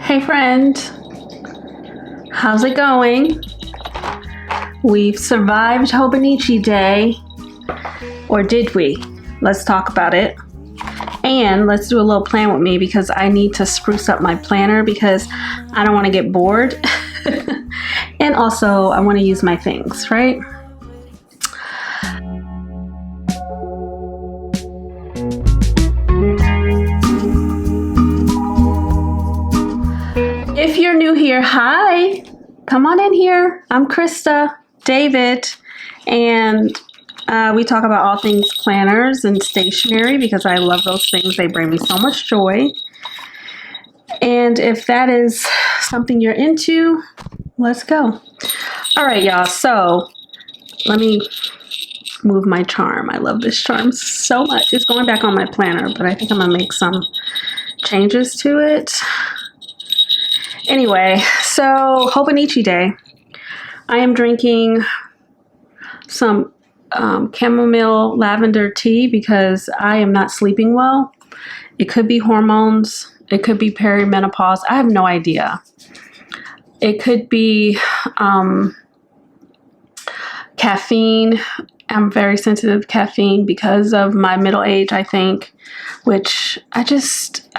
Hey friend, how's it going? We've survived Hobonichi Day, or did we? Let's talk about it. And let's do a little plan with me because I need to spruce up my planner because I don't want to get bored. And also I want to use my things, right? If you're new here, hi, come on in here. I'm Christa, David, and we talk about all things planners and stationery because I love those things. They bring me so much joy. And if that is something you're into, let's go. All right, y'all. So let me move my charm. I love this charm so much. It's going back on my planner, but I think I'm going to make some changes to it. Anyway, so Hobonichi Day. I am drinking some chamomile lavender tea because I am not sleeping well. It could be hormones. It could be perimenopause. I have no idea. It could be caffeine. I'm very sensitive to caffeine because of my middle age, I think, which I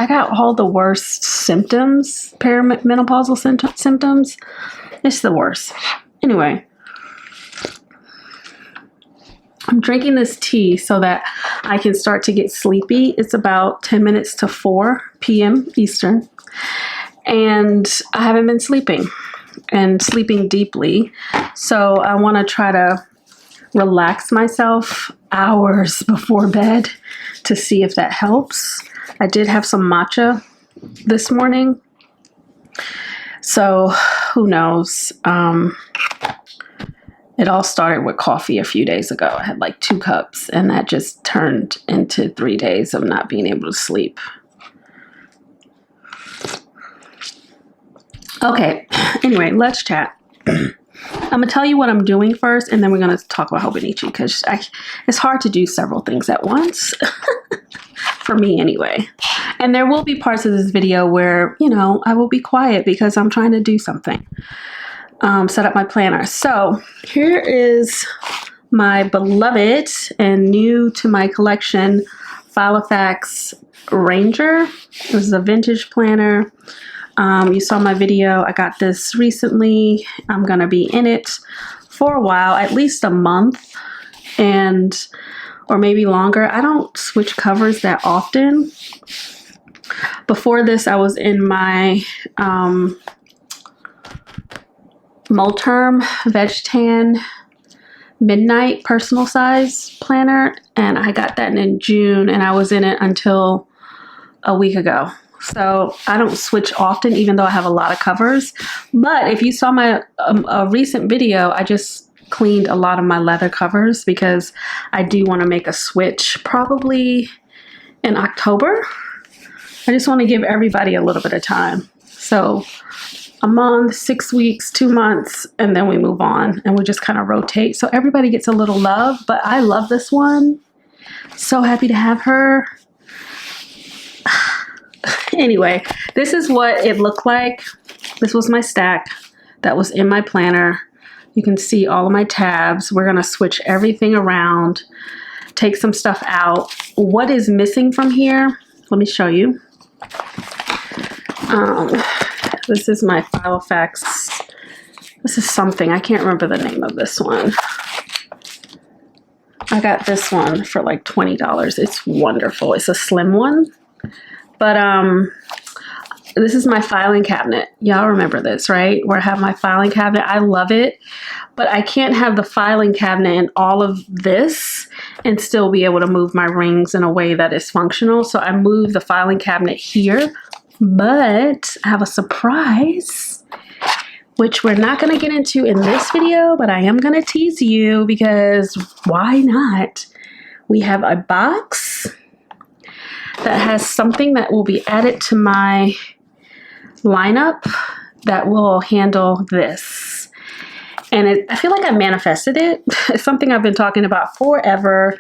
got all the worst symptoms, perimenopausal symptoms. It's the worst. Anyway, I'm drinking this tea so that I can start to get sleepy. It's about 10 minutes to 4 p.m. Eastern. And I haven't been sleeping and sleeping deeply. So I want to try to relax myself hours before bed to see if that helps. I did have some matcha this morning. So who knows? It all started with coffee a few days ago. I had like 2 cups and that just turned into 3 days of not being able to sleep. Okay, anyway, let's chat. I'm going to tell you what I'm doing first, and then we're going to talk about Hobonichi because it's hard to do several things at once. For me anyway. And there will be parts of this video where, you know, I will be quiet because I'm trying to do something. Set up my planner. So here is my beloved and new to my collection Filofax Ranger. This is a vintage planner. You saw my video. I got this recently. I'm going to be in it for a while, at least a month, or maybe longer. I don't switch covers that often. Before this, I was in my Multerm Veg Tan Midnight personal size planner, and I got that in June, and I was in it until a week ago. So I don't switch often, even though I have a lot of covers. But if you saw my a recent video, I just cleaned a lot of my leather covers because I do want to make a switch probably in October. I just want to give everybody a little bit of time. So a month, 6 weeks, 2 months, and then we move on and we just kind of rotate. So everybody gets a little love, but I love this one. So happy to have her. Anyway, this is what it looked like. This was my stack that was in my planner. You can see all of my tabs. We're going to switch everything around, take some stuff out. What is missing from here? Let me show you. This is my Filofax. This is something. I can't remember the name of this one. I got this one for like $20. It's wonderful. It's a slim one. But this is my filing cabinet. Y'all remember this, right? Where I have my filing cabinet. I love it. But I can't have the filing cabinet in all of this and still be able to move my rings in a way that is functional. So I moved the filing cabinet here. But I have a surprise, which we're not going to get into in this video, but I am going to tease you because why not? We have a box that has something that will be added to my lineup that will handle this. And I feel like I manifested it. It's something I've been talking about forever.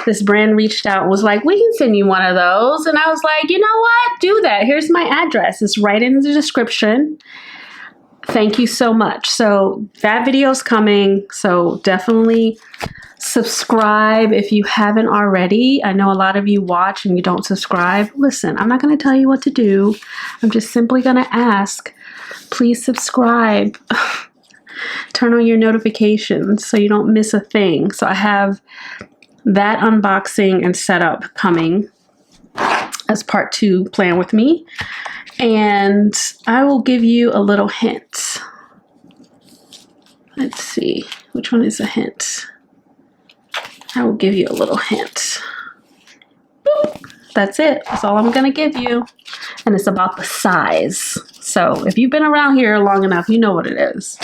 This brand reached out and was like, we can send you one of those. And I was like, you know what? Do that. Here's my address. It's right in the description. Thank you so much. So that video's coming. So definitely subscribe if you haven't already. I know a lot of you watch and you don't subscribe. Listen, I'm not going to tell you what to do. I'm just simply going to ask, please subscribe. Turn on your notifications so you don't miss a thing. So I have that unboxing and setup coming as part 2, Plan With Me. And I will give you a little hint. Let's see, which one is a hint? I will give you a little hint. Boop. That's it. That's all I'm going to give you. And it's about the size. So if you've been around here long enough, you know what it is.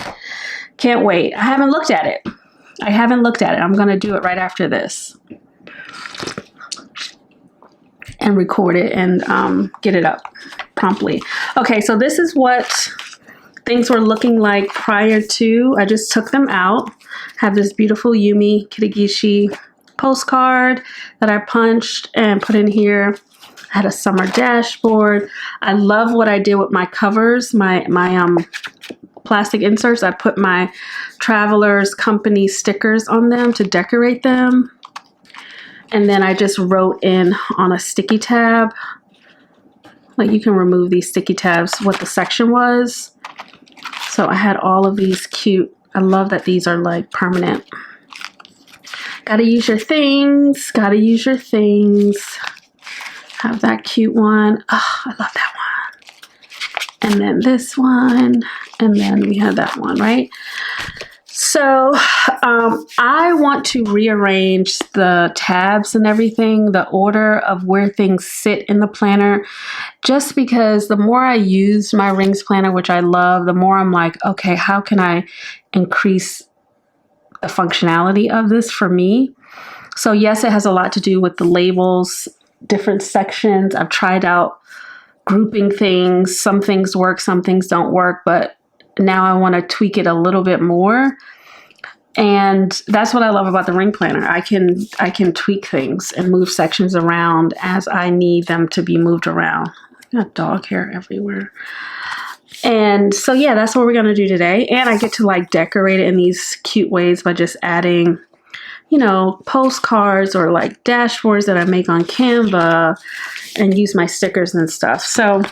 Can't wait. I haven't looked at it. I'm going to do it right after this. And record it and get it up promptly. Okay, so this is what things were looking like prior to. I just took them out. Have this beautiful Yumi Kitagishi postcard that I punched and put in here. I had a summer dashboard. I love what I did with my covers, my plastic inserts. I put my Travelers Company stickers on them to decorate them. And then I just wrote in on a sticky tab, like you can remove these sticky tabs, what the section was. So I had all of these cute, I love that these are like permanent. Gotta use your things, gotta use your things. Have that cute one. Oh, I love that one. And then this one, and then we had that one, right? So I want to rearrange the tabs and everything, the order of where things sit in the planner, just because the more I use my rings planner, which I love, the more I'm like, okay, how can I increase the functionality of this for me? So yes, it has a lot to do with the labels, different sections. I've tried out grouping things. Some things work, some things don't work, but now I want to tweak it a little bit more. And that's what I love about the ring planner. I can tweak things and move sections around as I need them to be moved around. I got dog hair everywhere. And so yeah, that's what we're going to do today. And I get to like decorate it in these cute ways by just adding, you know, postcards or like dashboards that I make on Canva and use my stickers and stuff. So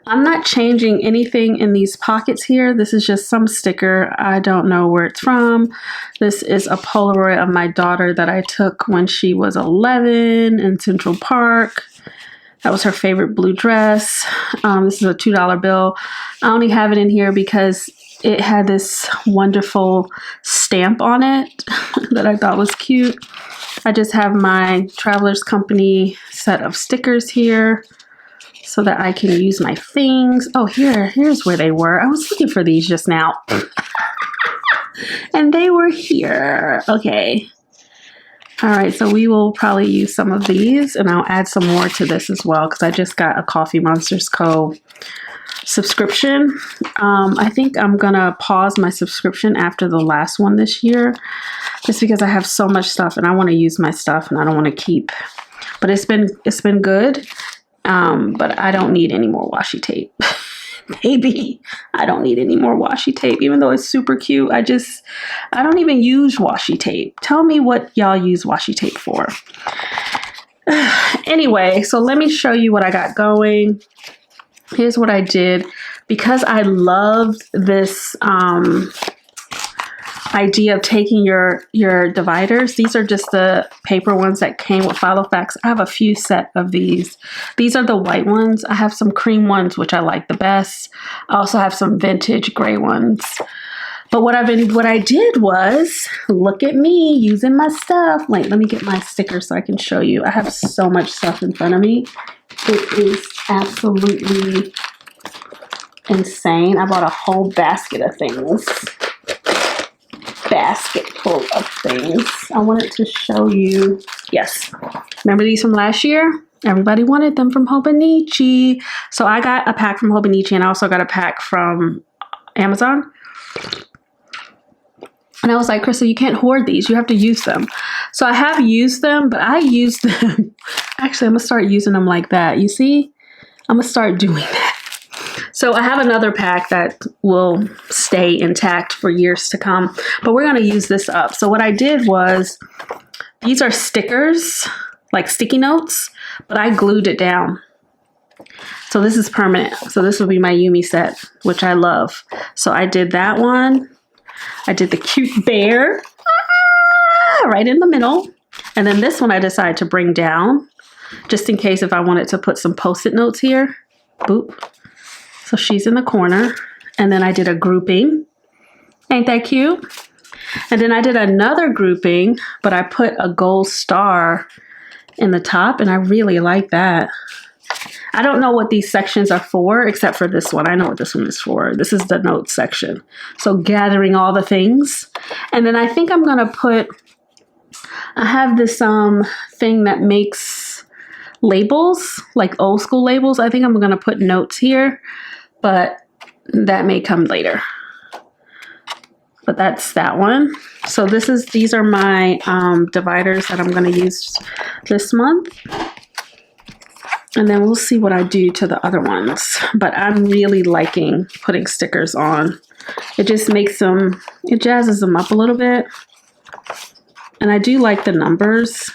I'm not changing anything in these pockets here. This is just some sticker. I don't know where it's from. This is a Polaroid of my daughter that I took when she was 11 in Central Park. That was her favorite blue dress. This is a $2 bill. I only have it in here because it had this wonderful stamp on it that I thought was cute. I just have my Travelers Company set of stickers here so that I can use my things. Oh, here's where they were. I was looking for these just now. And they were here. Okay. All right, so we will probably use some of these, and I'll add some more to this as well because I just got a Coffee Monsters Co. subscription. I think I'm gonna pause my subscription after the last one this year, just because I have so much stuff and I want to use my stuff and I don't want to keep. But it's been good. But I don't need any more washi tape. Maybe I don't need any more washi tape, even though it's super cute. I don't even use washi tape. Tell me what y'all use washi tape for. Anyway, so let me show you what I got going. Here's what I did. Because I loved this idea of taking your dividers. These are just the paper ones that came with Filofax. I have a few set of these. These are the white ones. I have some cream ones, which I like the best. I also have some vintage gray ones. But what I did was, look at me using my stuff. Wait, let me get my sticker so I can show you. I have so much stuff in front of me. It is absolutely insane. I bought a whole basket of things. Basket full of things. I wanted to show you. Yes. Remember these from last year? Everybody wanted them from Hobonichi. So I got a pack from Hobonichi and I also got a pack from Amazon. And I was like, Christa, you can't hoard these. You have to use them. So I have used them, but I use them. Actually, I'm going to start using them like that. You see? I'm going to start doing that. So I have another pack that will stay intact for years to come. But we're going to use this up. So what I did was, these are stickers, like sticky notes, but I glued it down. So this is permanent. So this will be my Yumi set, which I love. So I did that one. I did the cute bear right in the middle. And then this one I decided to bring down just in case if I wanted to put some post-it notes here. Boop. So she's in the corner. And then I did a grouping. Ain't that cute? And then I did another grouping, but I put a gold star in the top, and I really like that. I don't know what these sections are for, except for this one. I know what this one is for. This is the notes section. So gathering all the things. And then I think I'm going to put, I have this thing that makes labels, like old school labels. I think I'm going to put notes here, but that may come later. But that's that one. So these are my dividers that I'm going to use this month. And then we'll see what I do to the other ones. But I'm really liking putting stickers on. It just makes them, it jazzes them up a little bit. And I do like the numbers.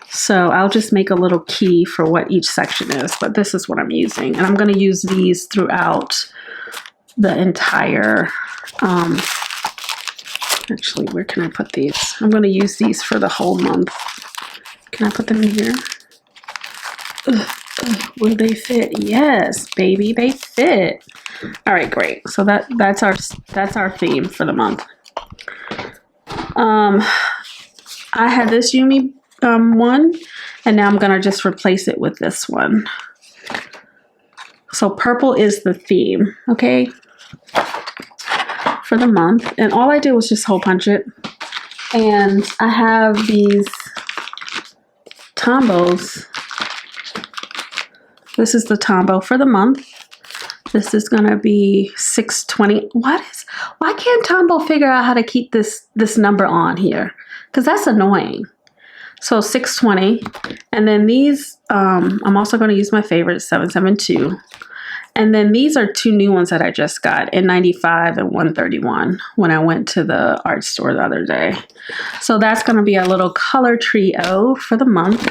So I'll just make a little key for what each section is. But this is what I'm using. And I'm going to use these throughout the entire, actually, where can I put these? I'm going to use these for the whole month. Can I put them in here? Will they fit? Yes, baby, they fit. All right, great. So that's our theme for the month. I had this Yumi one, and now I'm gonna just replace it with this one. So purple is the theme, okay, for the month. And all I did was just hole punch it. And I have these Tombos. This is the Tombow for the month. This is gonna be 620. Why can't Tombow figure out how to keep this number on here? Because that's annoying. So 620. And then these, I'm also gonna use my favorite, 772. And then these are two new ones that I just got, N95 and 131, when I went to the art store the other day. So that's gonna be a little color trio for the month.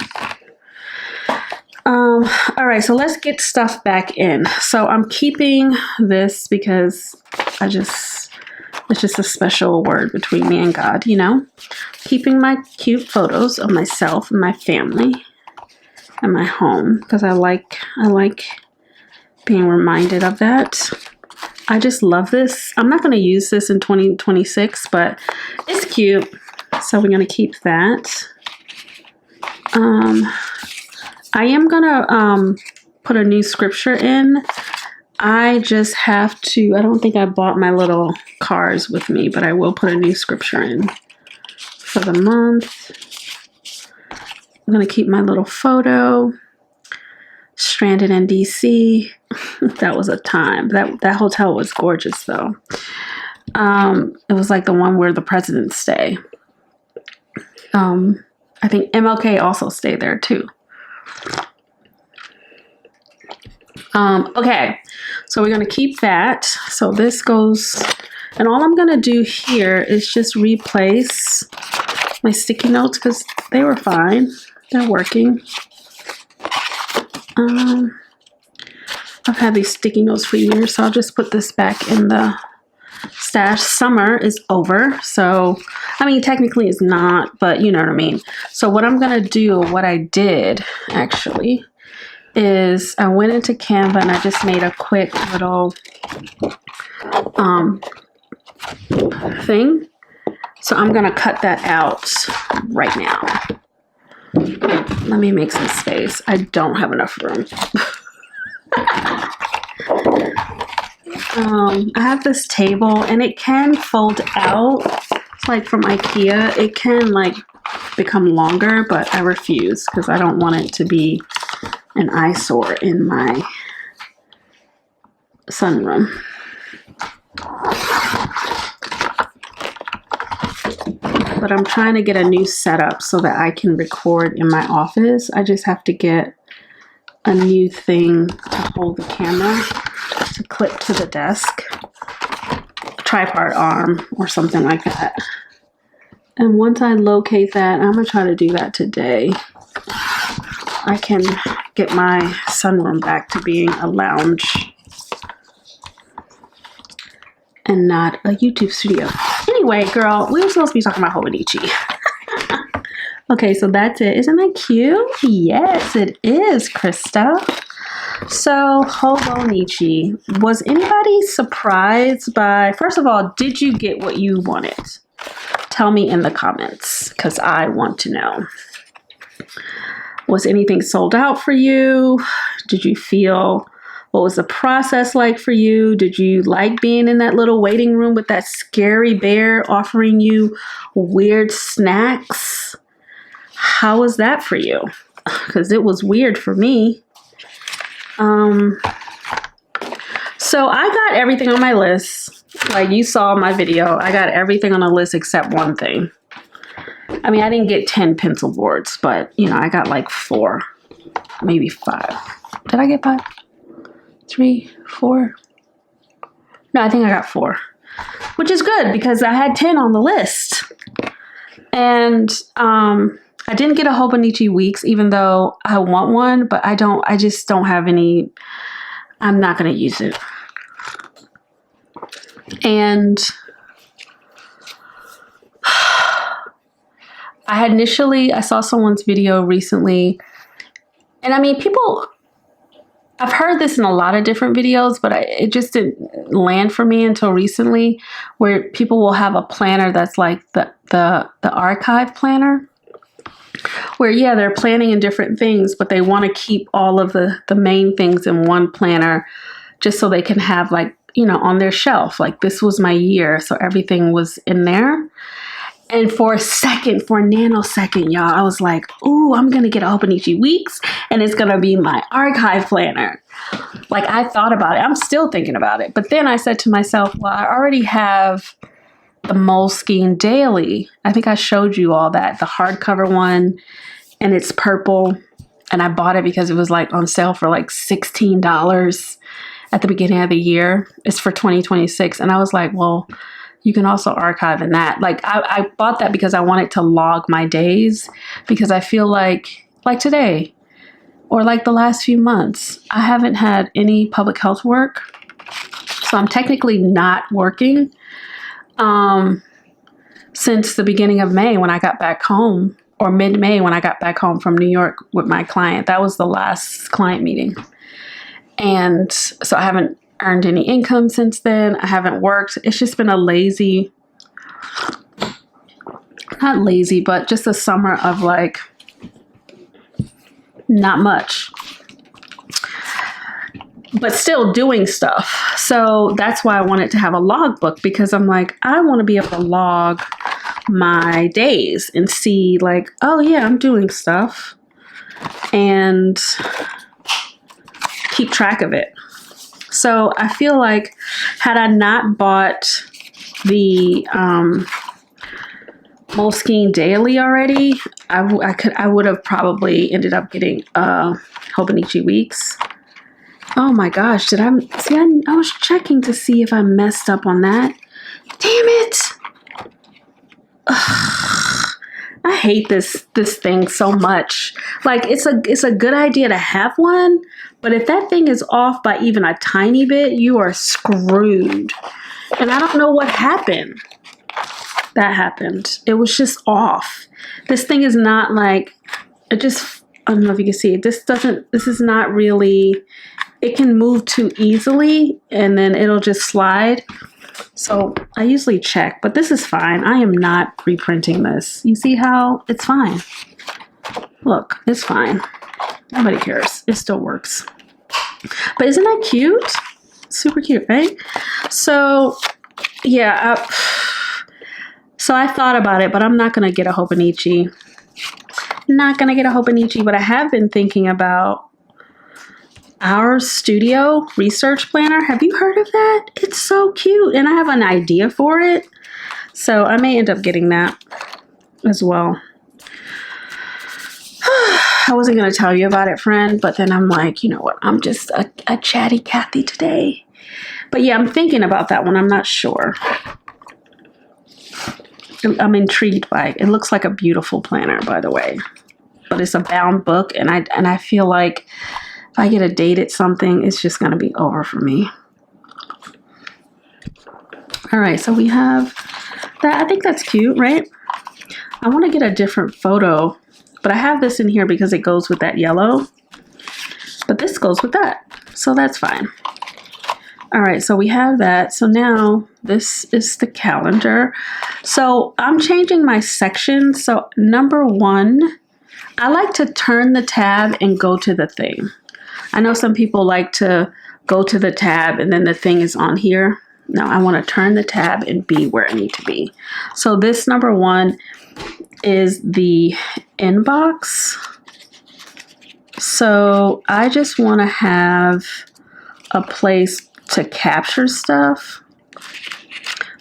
All right, so let's get stuff back in. So I'm keeping this because it's just a special word between me and God, you know? Keeping my cute photos of myself and my family and my home because I like being reminded of that. I just love this. I'm not going to use this in 2026, but it's cute. So we're going to keep that. I am going to put a new scripture in. I just have to, I don't think I bought my little cards with me, but I will put a new scripture in for the month. I'm going to keep my little photo. Stranded in DC. That was a time. That hotel was gorgeous though. It was like the one where the presidents stay. I think MLK also stayed there too. Okay, so we're gonna keep that. So this goes, and all I'm gonna do here is just replace my sticky notes because they were fine. They're working. I've had these sticky notes for years, so I'll just put this back in the stash. Summer is over, so, I mean, technically it's not, but you know what I mean. So what I'm gonna do, what I did actually, is I went into Canva and I just made a quick little thing. So I'm gonna cut that out right now. Let me make some space. I don't have enough room. I have this table and it can fold out. It's like from IKEA. It can like become longer, but I refuse because I don't want it to be an eyesore in my sunroom. but I'm trying to get a new setup so that I can record in my office. I just have to get a new thing to hold the camera to clip to the desk, tripod arm or something like that. And once I locate that, I'm gonna try to do that today. I can get my sunroom back to being a lounge and not a YouTube studio. Anyway, girl, we were supposed to be talking about Hobonichi. Okay, so that's it. Isn't that cute? Yes, it is, Christa. So, Hobonichi. Was anybody surprised by, first of all, did you get what you wanted? Tell me in the comments, because I want to know. Was anything sold out for you? Did you feel, what was the process like for you? Did you like being in that little waiting room with that scary bear offering you weird snacks? How was that for you? Because it was weird for me. So I got everything on my list. Like you saw in my video, I got everything on the list except one thing. I mean, I didn't get 10 pencil boards, but you know, I got like 4, maybe 5. Did I get 5? 3, 4? No, I think I got 4, which is good because I had 10 on the list. And I didn't get a Hobonichi Weeks, even though I want one, but I just don't have any. I'm not going to use it. And I saw someone's video recently, and I mean, I've heard this in a lot of different videos, but it just didn't land for me until recently, where people will have a planner that's like the archive planner, where, yeah, they're planning in different things, but they want to keep all of the main things in one planner just so they can have, like, you know, on their shelf, like, this was my year, so everything was in there. And for a nanosecond, y'all, I was like, ooh, I'm going to get a Hobonichi Weeks, and it's going to be my archive planner. Like, I thought about it. I'm still thinking about it. But then I said to myself, well, I already have the Moleskine Daily. I think I showed you all that, the hardcover one, and it's purple. And I bought it because it was like on sale for like $16 at the beginning of the year. It's for 2026. And I was like, well, you can also archive in that. Like I bought that because I wanted to log my days, because I feel like today or like the last few months, I haven't had any public health work. So I'm technically not working since the beginning of May when I got back home, or mid-May when I got back home from New York with my client. That was the last client meeting. And so I haven't earned any income since then. I haven't worked. It's just been not lazy, but just a summer of like not much, but still doing stuff. So that's why I wanted to have a logbook, because I'm like, I want to be able to log my days and see like, oh yeah, I'm doing stuff, and keep track of it. So I feel like had I not bought the Moleskine Daily already, I would have probably ended up getting Hobonichi Weeks. Oh my gosh, I was checking to see if I messed up on that. Damn it. Ugh, I hate this thing so much. Like, it's a good idea to have one, but if that thing is off by even a tiny bit, you are screwed. And I don't know what happened. That happened. It was just off. This thing is not like, I don't know if you can see it. This is not really, it can move too easily and then it'll just slide. So I usually check, but this is fine. I am not reprinting this. You see how it's fine. Look, it's fine. Nobody cares. It still works. But isn't that cute? Super cute, right? So yeah, so I thought about it, but I'm not going to get a Hobonichi. Not going to get a Hobonichi, but I have been thinking about our studio research planner. Have you heard of that? It's so cute, and I have an idea for it. So I may end up getting that. as well. I wasn't going to tell you about it, friend, but then I'm like, you know what? I'm just a chatty Cathy today. But yeah, I'm thinking about that one. I'm not sure. I'm intrigued by it. It looks like a beautiful planner, by the way. But it's a bound book, and I feel like if I get a date at something, it's just going to be over for me. All right, so we have that. I think that's cute, right? I want to get a different photo, but I have this in here because it goes with that yellow. But this goes with that, so that's fine. All right, so we have that. So now this is the calendar. So I'm changing my sections. So number 1, I like to turn the tab and go to the thing. I know some people like to go to the tab and then the thing is on here. No, I want to turn the tab and be where I need to be. So this number 1 is the inbox. So I just want to have a place to capture stuff. I'm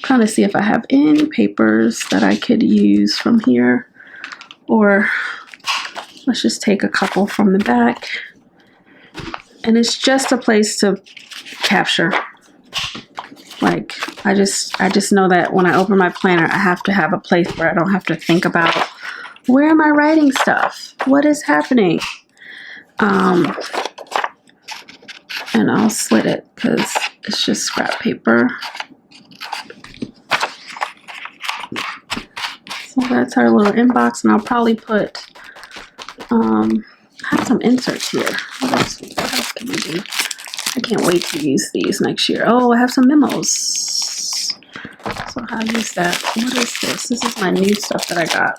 trying to see if I have any papers that I could use from here, or let's just take a couple from the back. And it's just a place to capture. Like, I just know that when I open my planner, I have to have a place where I don't have to think about, where am I writing stuff? What is happening? And I'll slit it because it's just scrap paper. So that's our little inbox, and I'll probably put, I have some inserts here. What else can we do? I can't wait to use these next year. Oh, I have some memos. So I'll use that. What is this? This is my new stuff that I got.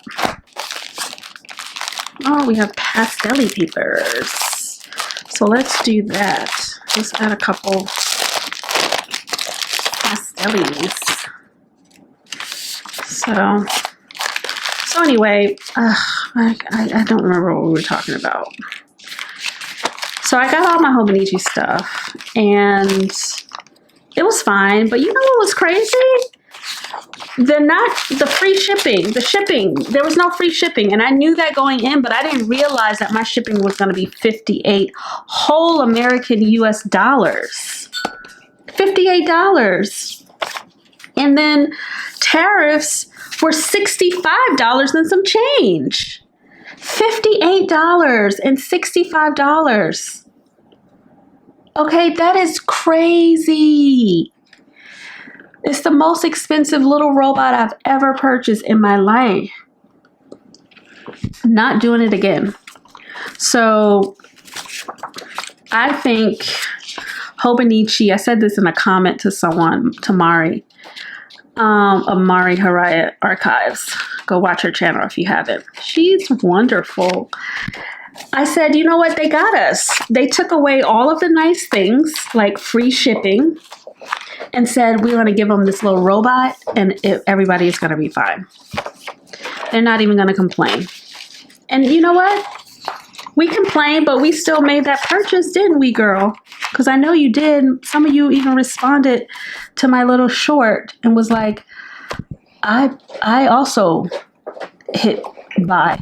Oh, we have pastel-y papers. So let's do that. Let's add a couple pastellies. So anyway, I don't remember what we were talking about. So I got all my Hobonichi stuff, and it was fine. But you know what was crazy? The free shipping, the shipping. There was no free shipping, and I knew that going in, but I didn't realize that my shipping was going to be 58 whole American US dollars. $58. And then tariffs were $65 and some change. $58 and $65. Okay, that is crazy. It's the most expensive little robot I've ever purchased in my life. I'm not doing it again. So I think Hobonichi, I said this in a comment to someone, to Mari, of Mari Haraya Archives. Go watch her channel if you haven't. She's wonderful. I said, you know what? They got us. They took away all of the nice things like free shipping and said, we want to give them this little robot and everybody is going to be fine. They're not even going to complain. And you know what? We complained, but we still made that purchase, didn't we, girl? Because I know you did. Some of you even responded to my little short and was like, I also hit buy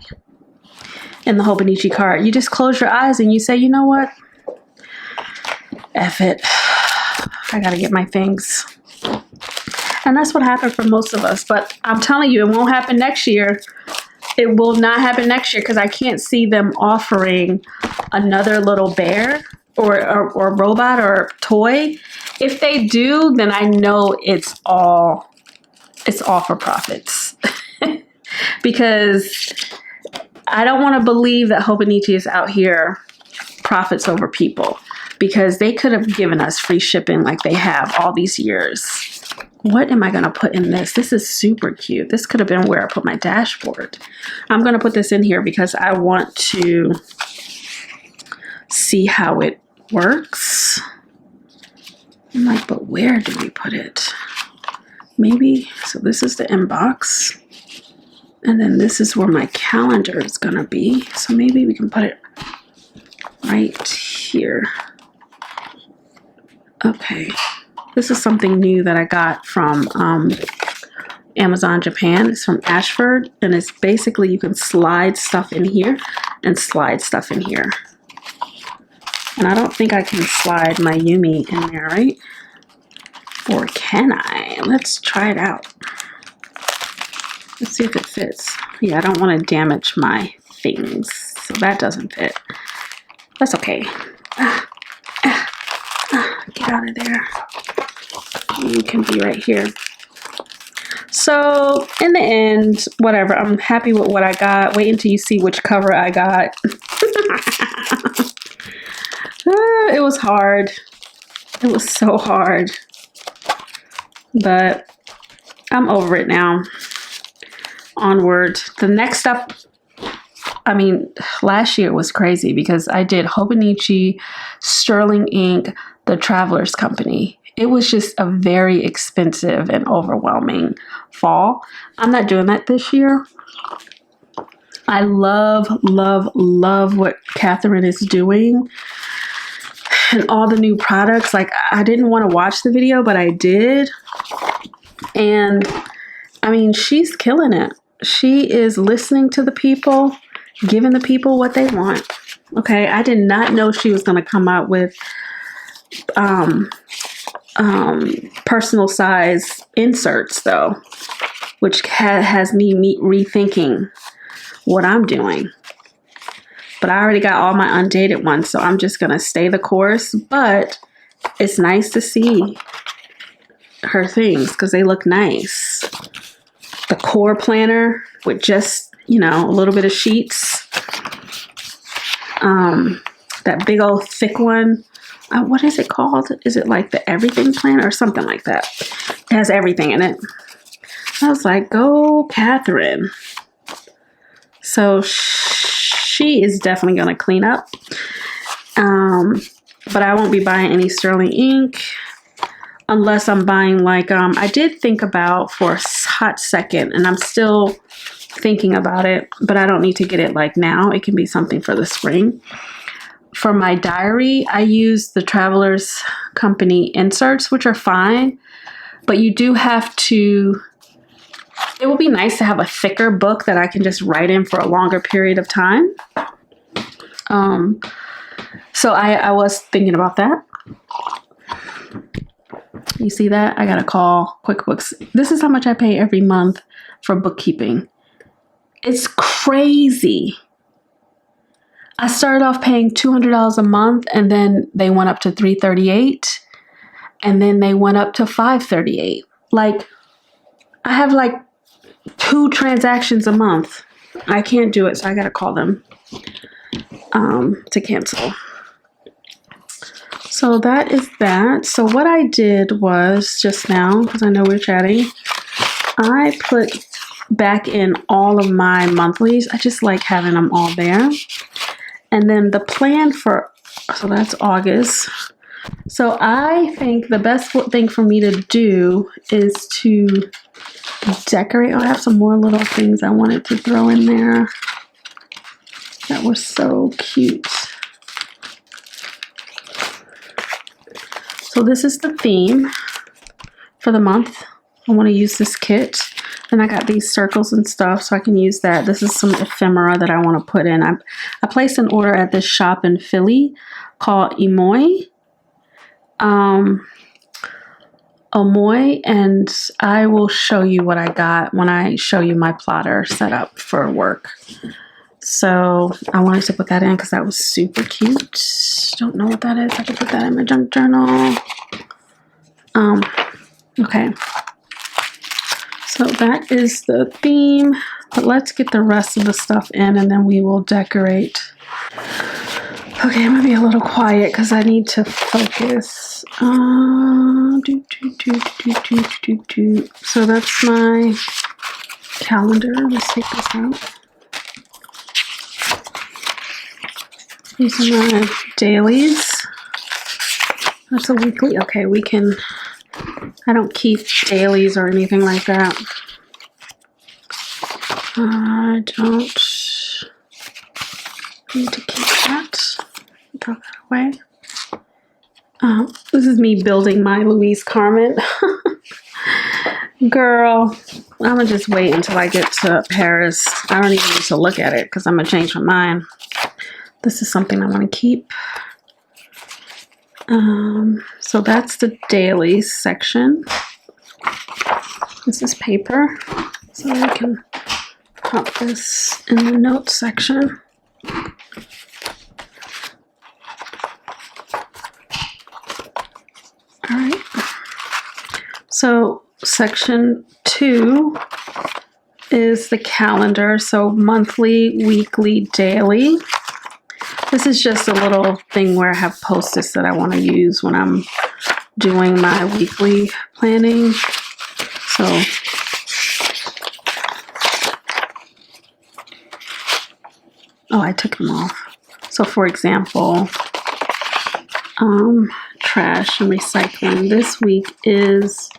in the Hobonichi cart. You just close your eyes and you say, you know what? F it. I gotta get my things. And that's what happened for most of us. But I'm telling you, it won't happen next year. It will not happen next year because I can't see them offering another little bear or robot or toy. If they do, then I know it's all for profits. Because I don't want to believe that Hobonichi is out here profits over people, because they could have given us free shipping like they have all these years. What am I going to put in this? This is super cute. This could have been where I put my dashboard. I'm going to put this in here because I want to see how it works. I'm like, but where do we put it? Maybe, so this is the inbox. And then this is where my calendar is going to be. So maybe we can put it right here. Okay. This is something new that I got from Amazon Japan. It's from Ashford, and it's basically you can slide stuff in here and slide stuff in here. And I don't think I can slide my Yumi in there, right? Or can I? Let's try it out. Let's see if it fits. Yeah, I don't want to damage my things, so that doesn't fit. That's okay. Get out of there. You can be right here. So in the end, whatever, I'm happy with what I got. Wait until you see which cover I got. It was hard. It was so hard. But I'm over it now. Onward. The next up, I mean, last year was crazy because I did Hobonichi, Sterling Ink, the Travelers Company. It was just a very expensive and overwhelming fall. I'm not doing that this year. I love, love, love what Catherine is doing and all the new products. Like, I didn't want to watch the video, but I did. And I mean, she's killing it. She is listening to the people, giving the people what they want. Okay, I did not know she was going to come out with personal size inserts, though, which has me rethinking what I'm doing. But I already got all my undated ones, so I'm just going to stay the course. But it's nice to see her things because they look nice. The core planner with just, you know, a little bit of sheets. That big old thick one. What is it called? Is it like the everything planner or something like that? It has everything in it. I was like, go Catherine. So she is definitely going to clean up. But I won't be buying any Sterling ink unless I'm buying like, I did think about for a hot second, and I'm still thinking about it, but I don't need to get it like now. It can be something for the spring. For my diary, I use the Travelers Company inserts, which are fine, but you do have to, it would be nice to have a thicker book that I can just write in for a longer period of time. So I was thinking about that. You see that? I got to call QuickBooks. This is how much I pay every month for bookkeeping. It's crazy. I started off paying $200 a month, and then they went up to $338, and then they went up to $538. Like, I have like 2 transactions a month. I can't do it, so I gotta call them to cancel. So that is that. So what I did was just now, because I know we're chatting, I put back in all of my monthlies. I just like having them all there. And then the plan for, so that's August. So I think the best thing for me to do is to decorate. I have some more little things I wanted to throw in there that were so cute. So this is the theme for the month. I want to use this kit. And I got these circles and stuff, so I can use that. This is some ephemera that I want to put in. I placed an order at this shop in Philly called Yumi. Omoy, and I will show you what I got when I show you my plotter set up for work. So I wanted to put that in because that was super cute. Don't know what that is. I have to put that in my junk journal. Okay. So that is the theme, but let's get the rest of the stuff in and then we will decorate. Okay, I'm gonna be a little quiet because I need to focus. So that's my calendar. Let's take this out. These are my dailies. That's a weekly. Okay, we can. I don't keep dailies or anything like that. I don't need to keep that. Throw that away. This is me building my Louise Carmen. Girl, I'm gonna just wait until I get to Paris. I don't even need to look at it because I'm gonna change my mind. This is something I want to keep. So that's the daily section. This is paper, so I can pop this in the notes section. All right. So section 2 is the calendar. So monthly, weekly, daily. This is just a little thing where I have post-its that I want to use when I'm doing my weekly planning. So I took them off. So for example, trash and recycling. This week is,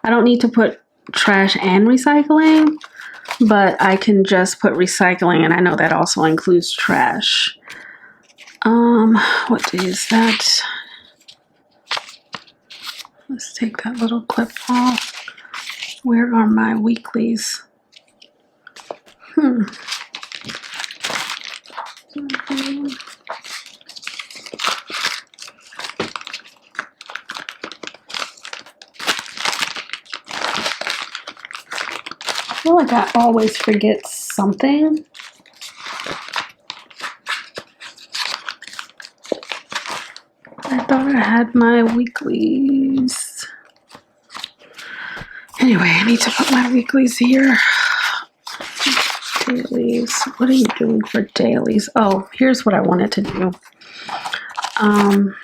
I don't need to put trash and recycling, but I can just put recycling, and I know that also includes trash. What day is that? Let's take that little clip off. Where are my weeklies? I feel like I always forget something. I thought I had my weeklies. Anyway, I need to put my weeklies here. Dailies. What are you doing for dailies? Oh, here's what I wanted to do. I'm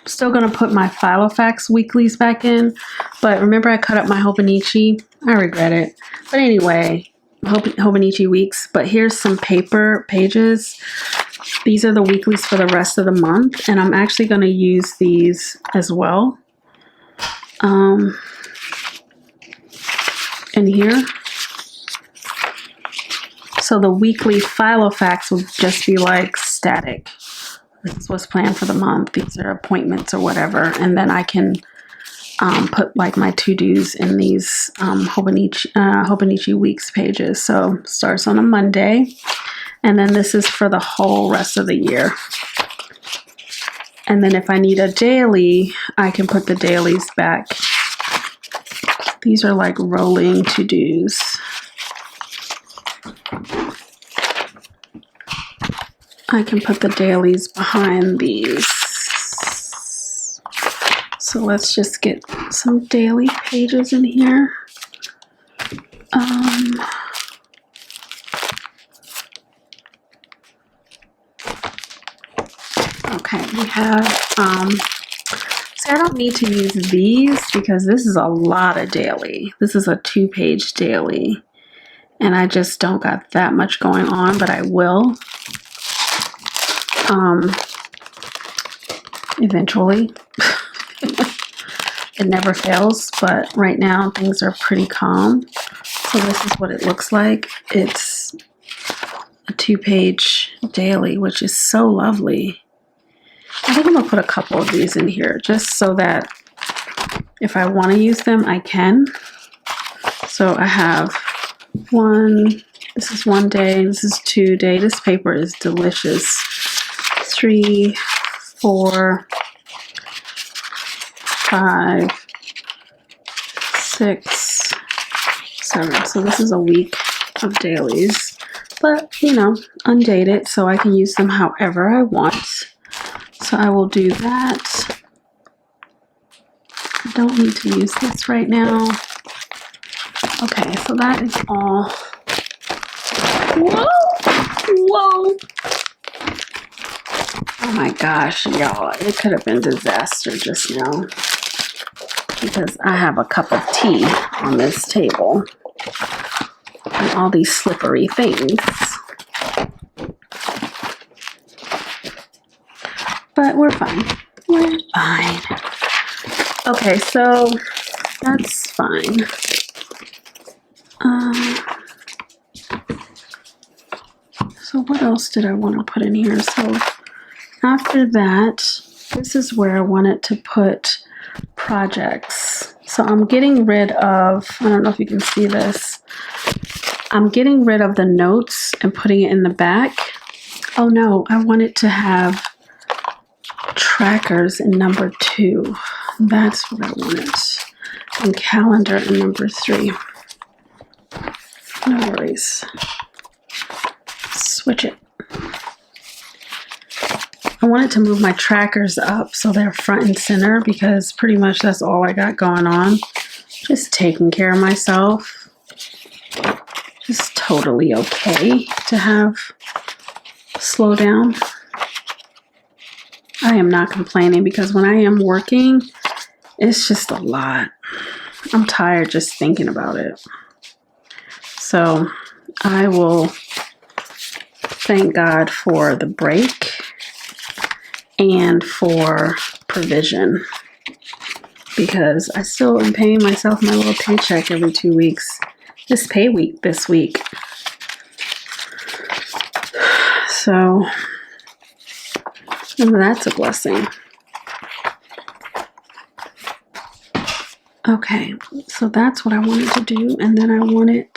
still going to put my Filofax weeklies back in, but remember I cut up my Hobonichi? I regret it. But anyway, Hobonichi weeks. But here's some paper pages. These are the weeklies for the rest of the month, and I'm actually going to use these as well. In here. So the weekly Filofax will just be like static. This is what's planned for the month. These are appointments or whatever. And then I can put like my to-dos in these Hobonichi weeks pages. So starts on a Monday. And then this is for the whole rest of the year. And then if I need a daily, I can put the dailies back. These are like rolling to-dos. I can put the dailies behind these. So let's just get some daily pages in here. Okay, we have, see, I don't need to use these because this is a lot of daily. This is a 2-page daily. And I just don't got that much going on, but I will. Eventually. It never fails, but right now things are pretty calm. So this is what it looks like. It's a 2-page daily, which is so lovely. I think I'm gonna put a couple of these in here just so that if I want to use them, I can. So I have one, this is 1 day, this is 2 day. This paper is delicious. 3, 4, 5, 6, 7. So this is a week of dailies, but you know, undated, so I can use them however I want. So I will do that. I don't need to use this right now. Okay, so that is all. Whoa! Whoa! Oh my gosh, y'all. It could have been disaster just now. Because I have a cup of tea on this table. And all these slippery things. But we're fine. We're fine. Okay, so that's fine. So what else did I want to put in here? So after that, this is where I wanted to put projects. So I'm getting rid of, I don't know if you can see this. I'm getting rid of the notes and putting it in the back. Oh no, I wanted to have trackers in number 2. That's what I wanted. And calendar in number 3. No worries. Switch it. I wanted to move my trackers up so they're front and center because pretty much that's all I got going on. Just taking care of myself. Just totally okay to have slow down. I am not complaining because when I am working, it's just a lot. I'm tired just thinking about it. So I will thank God for the break and for provision because I still am paying myself my little paycheck every 2 weeks. This pay week this week. So that's a blessing. Okay, so that's what I wanted to do, and then I wanted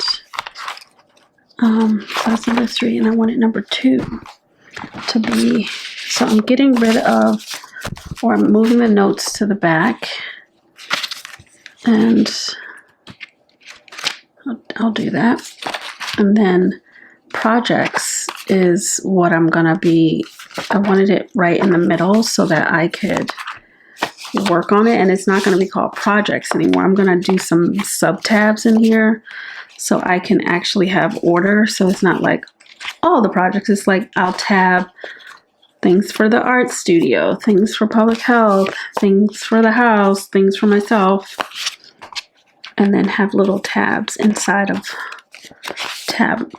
that's number 3, and I wanted number 2 to be, so I'm getting rid of, or I'm moving the notes to the back, and I'll do that. And then projects is what I'm gonna be, I wanted it right in the middle so that I could work on it, and it's not going to be called projects anymore. I'm going to do some sub tabs in here so I can actually have order, so it's not like all the projects. It's like I'll tab things for the art studio, things for public health, things for the house, things for myself, and then have little tabs inside of tab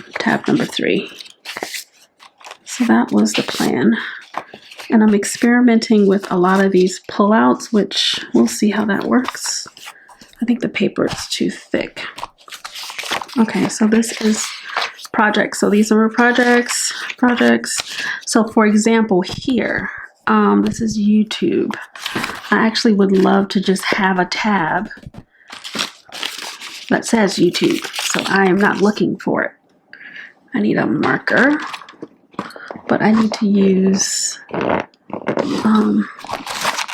number 3. So that was the plan. And I'm experimenting with a lot of these pullouts, which we'll see how that works. I think the paper is too thick. Okay, so this is projects. So these are projects. So for example, here, this is YouTube. I actually would love to just have a tab that says YouTube. So I am not looking for it. I need a marker. But I need to use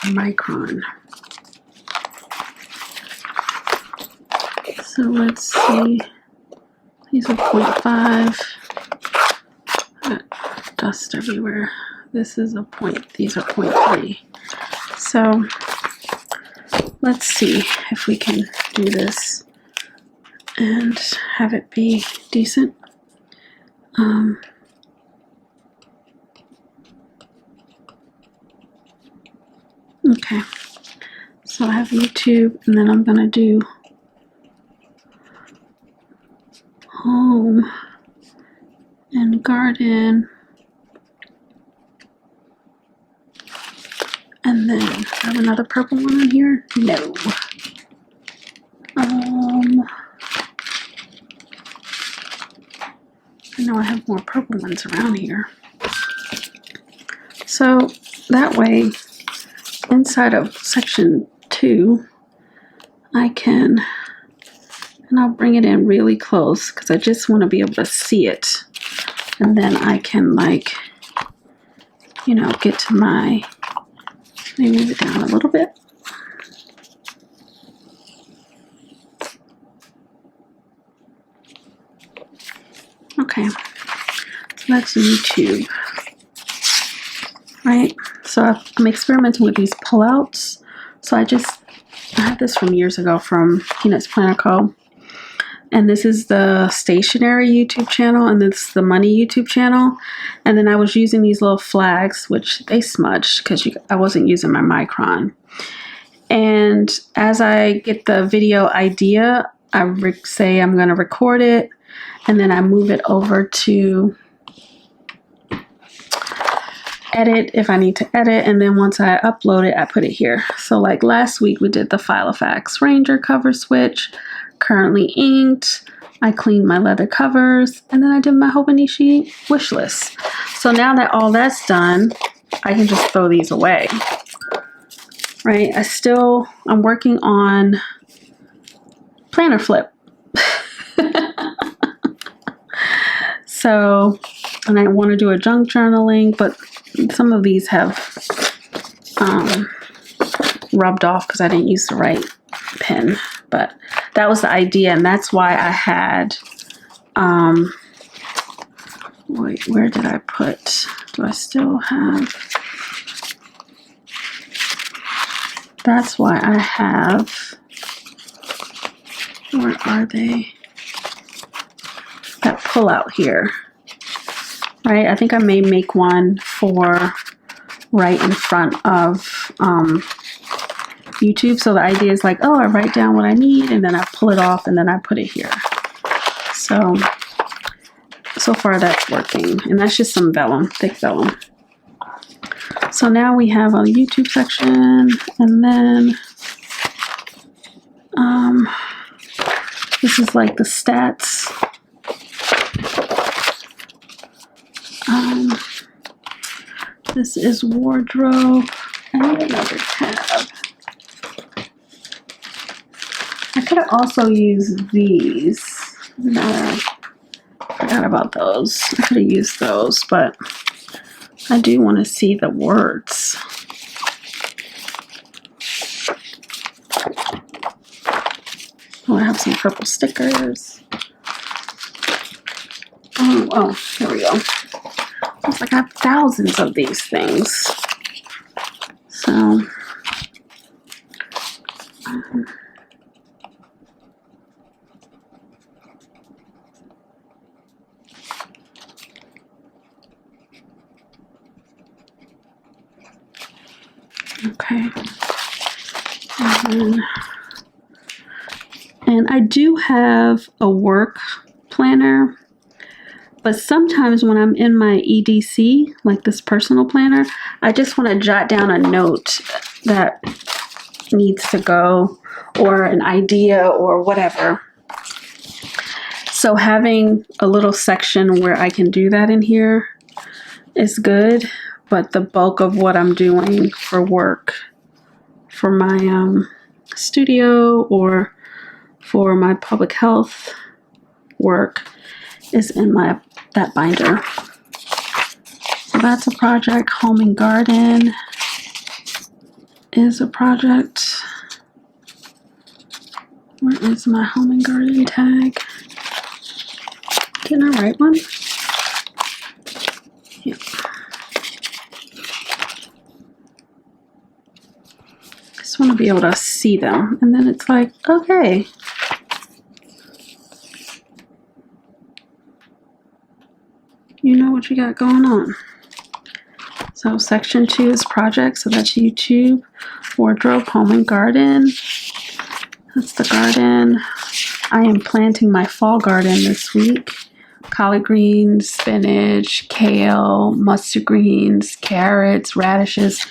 micron. So let's see. These are 0.5. Got dust everywhere. This is a point. These are 0.3. So let's see if we can do this and have it be decent. Okay, so I have YouTube, and then I'm gonna do home and garden, and then I have another purple one on here. No. I know I have more purple ones around here. So that way, inside of section 2, I can, and I'll bring it in really close because I just want to be able to see it. And then I can, like, you know, get to my, let me move it down a little bit. Okay, so that's YouTube, right? So I'm experimenting with these pullouts. So I had this from years ago from Peanuts Planner Co. And this is the stationery YouTube channel, and this is the money YouTube channel. And then I was using these little flags, which they smudged because I wasn't using my micron. And as I get the video idea, I say I'm going to record it, and then I move it over to edit if I need to edit, and then once I upload it, I put it here. So like last week we did the Filofaxranger cover switch, currently inked. I cleaned my leather covers, and then I did my Hobonichi wish list. So now that all that's done, I can just throw these away. right? I'm working on planner flip. So, and I want to do a junk journaling, but some of these have rubbed off because I didn't use the right pen. But that was the idea, and that's why I had, wait, where did I put, do I still have, that's why I have, where are they? That pull out here, right? I think I may make one for right in front of YouTube. So the idea is like, oh, I write down what I need and then I pull it off and then I put it here. So far that's working. And that's just some vellum, thick vellum. So now we have a YouTube section, and then this is like the stats. This is wardrobe and another tab. I could have also used these. No, I forgot about those. I could have used those, but I do want to see the words. Oh, I have some purple stickers. Oh, here we go. It's like I have thousands of these things. So, okay. And I do have a work planner, but sometimes when I'm in my EDC, like this personal planner, I just want to jot down a note that needs to go, or an idea or whatever. So having a little section where I can do that in here is good, but the bulk of what I'm doing for work, for my studio or for my public health work, is in that binder. So that's a project. Home and garden is a project. Where is my home and garden tag? Didn't I write one? Yeah. Just want to be able to see them, and then it's like, okay. You know what you got going on. So section 2 is projects, so that's YouTube, wardrobe, home and garden. That's the garden. I am planting my fall garden this week. Collard greens, spinach, kale, mustard greens, carrots, radishes.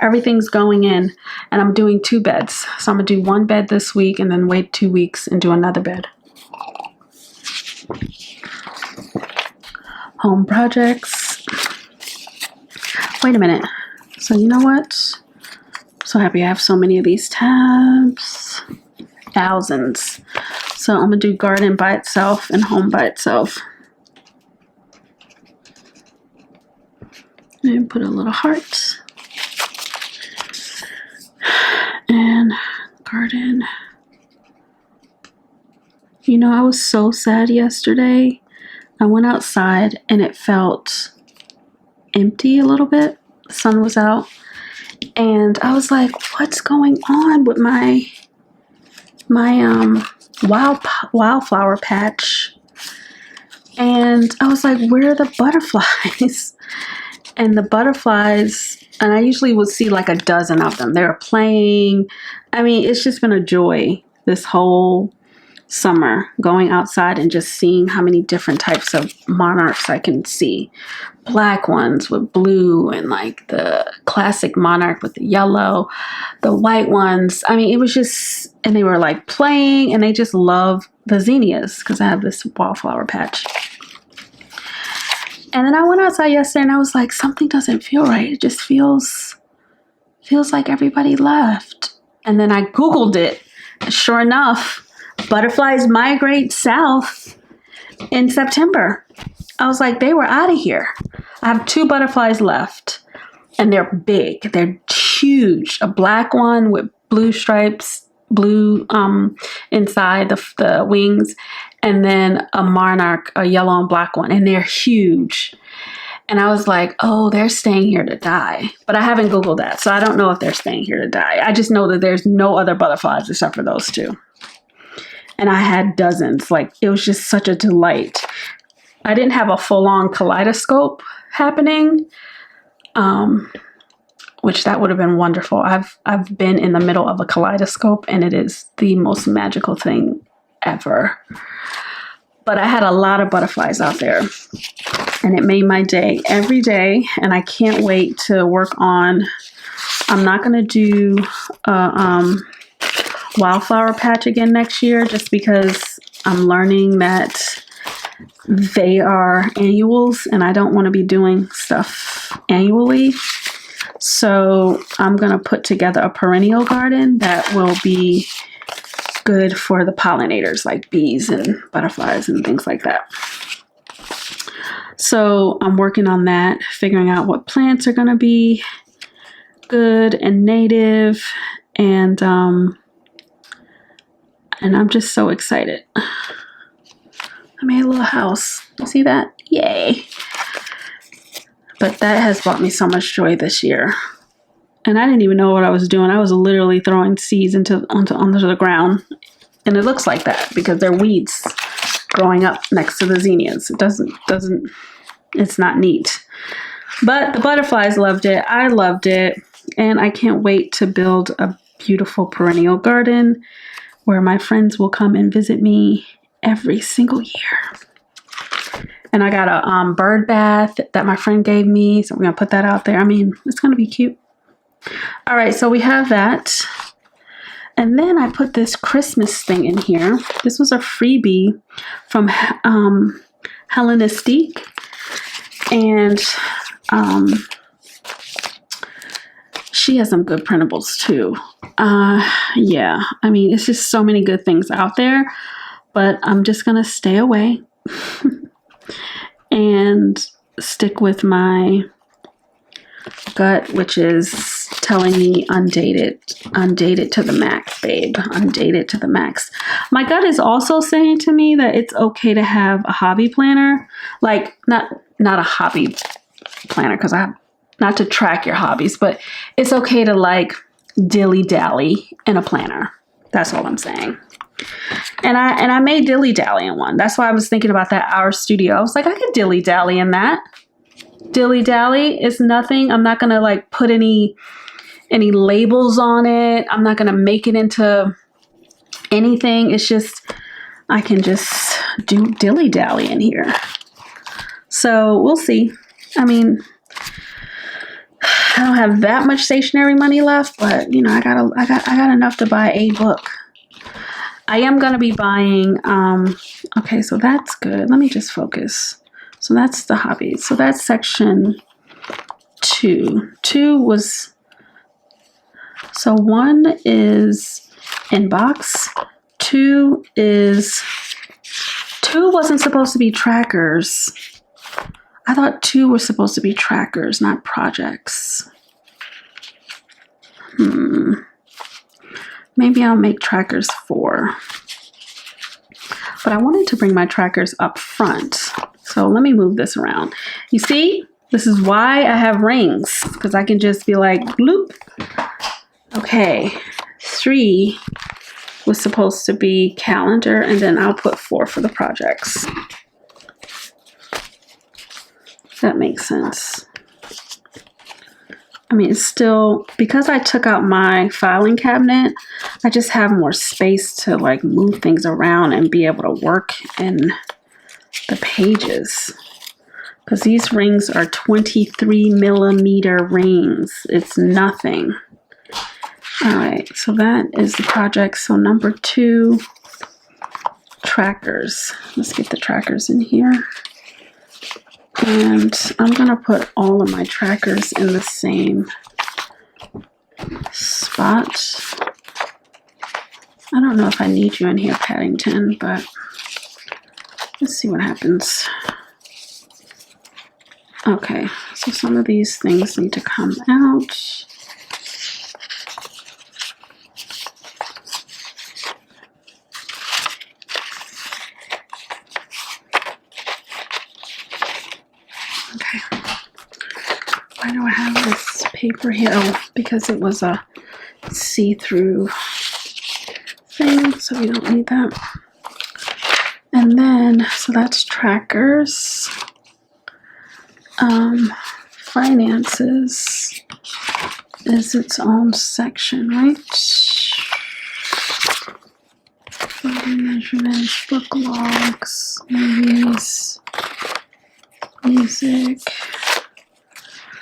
Everything's going in, and I'm doing 2 beds. So I'm gonna do 1 bed this week and then wait 2 weeks and do another bed. Home projects. Wait a minute. So you know what? I'm so happy I have so many of these tabs. Thousands. So I'm gonna do garden by itself and home by itself. And put a little heart. And garden. You know, I was so sad yesterday. I went outside and it felt empty a little bit. The sun was out. And I was like, what's going on with my wildflower patch? And I was like, where are the butterflies? And the butterflies, and I usually would see like a dozen of them. They were playing. I mean, it's just been a joy this whole summer, going outside and just seeing how many different types of monarchs I can see. Black ones with blue, and like the classic monarch with the yellow, the white ones. I mean, it was just, and they were like playing, and they just love the zinnias because I have this wildflower patch. And then I went outside yesterday and I was like, something doesn't feel right. It just feels feels like everybody left. And then I Googled it. Sure enough, butterflies migrate south in September. I was like, they were out of here. I have 2 butterflies left, and they're big. They're huge. A black one with blue stripes, blue inside the wings, and then a monarch, a yellow and black one, and they're huge. And I was like, oh, they're staying here to die. But I haven't Googled that, so I don't know if they're staying here to die. I just know that there's no other butterflies except for those 2. And I had dozens. Like, it was just such a delight. I didn't have a full-on kaleidoscope happening, which that would have been wonderful. I've been in the middle of a kaleidoscope, and it is the most magical thing ever. But I had a lot of butterflies out there, and it made my day every day, and I can't wait to work on, I'm not going to do wildflower patch again next year, just because I'm learning that they are annuals, and I don't want to be doing stuff annually. So I'm going to put together a perennial garden that will be good for the pollinators, like bees and butterflies and things like that. So I'm working on that, figuring out what plants are going to be good and native, and I'm just so excited. I made a little house. You see that? Yay. But that has brought me so much joy this year. And I didn't even know what I was doing. I was literally throwing seeds onto the ground. And it looks like that because they're weeds growing up next to the zinnias. It's not neat. But the butterflies loved it. I loved it. And I can't wait to build a beautiful perennial garden where my friends will come and visit me every single year. And I got a bird bath that my friend gave me. So I'm going to put that out there. I mean, it's going to be cute. All right, so we have that. And then I put this Christmas thing in here. This was a freebie from Hellenistique. And she has some good printables too. Yeah, I mean, it's just so many good things out there. But I'm just going to stay away and stick with my gut, which is telling me undated to the max, babe, undated to the max. My gut is also saying to me that it's okay to have a hobby planner, like not a hobby planner, because I have not to track your hobbies, but it's okay to like dilly-dally in a planner. That's all I'm saying. And I may dilly-dally in one. That's why I was thinking about that Our Studio. I was like, I could dilly-dally in that. Dilly-dally is nothing. I'm not going to like put any labels on it. I'm not going to make it into anything. It's just, I can just do dilly-dally in here. So we'll see. I mean, I don't have that much stationery money left, but you know, I got enough to buy a book. I am going to be buying, okay, so that's good. Let me just focus. So that's the hobbies. So that's section 2. 2 was, so 1 is inbox. 2 wasn't supposed to be trackers. I thought 2 were supposed to be trackers, not projects. Maybe I'll make trackers 4. But I wanted to bring my trackers up front. So let me move this around. You see, this is why I have rings, because I can just be like, bloop. Okay, 3 was supposed to be calendar, and then I'll put 4 for the projects. If that makes sense. I mean, it's still, because I took out my filing cabinet, I just have more space to like move things around and be able to work in the pages. Because these rings are 23 millimeter rings. It's nothing. All right, so that is the project. So number 2, trackers. Let's get the trackers in here. And I'm going to put all of my trackers in the same spot. I don't know if I need you in here, Paddington, but let's see what happens. Okay, so some of these things need to come out. Okay. Why do I have this paper here? Oh, because it was a see-through thing, so we don't need that. And then, so that's trackers. Finances is its own section, right? Measurements, book logs, movies, music.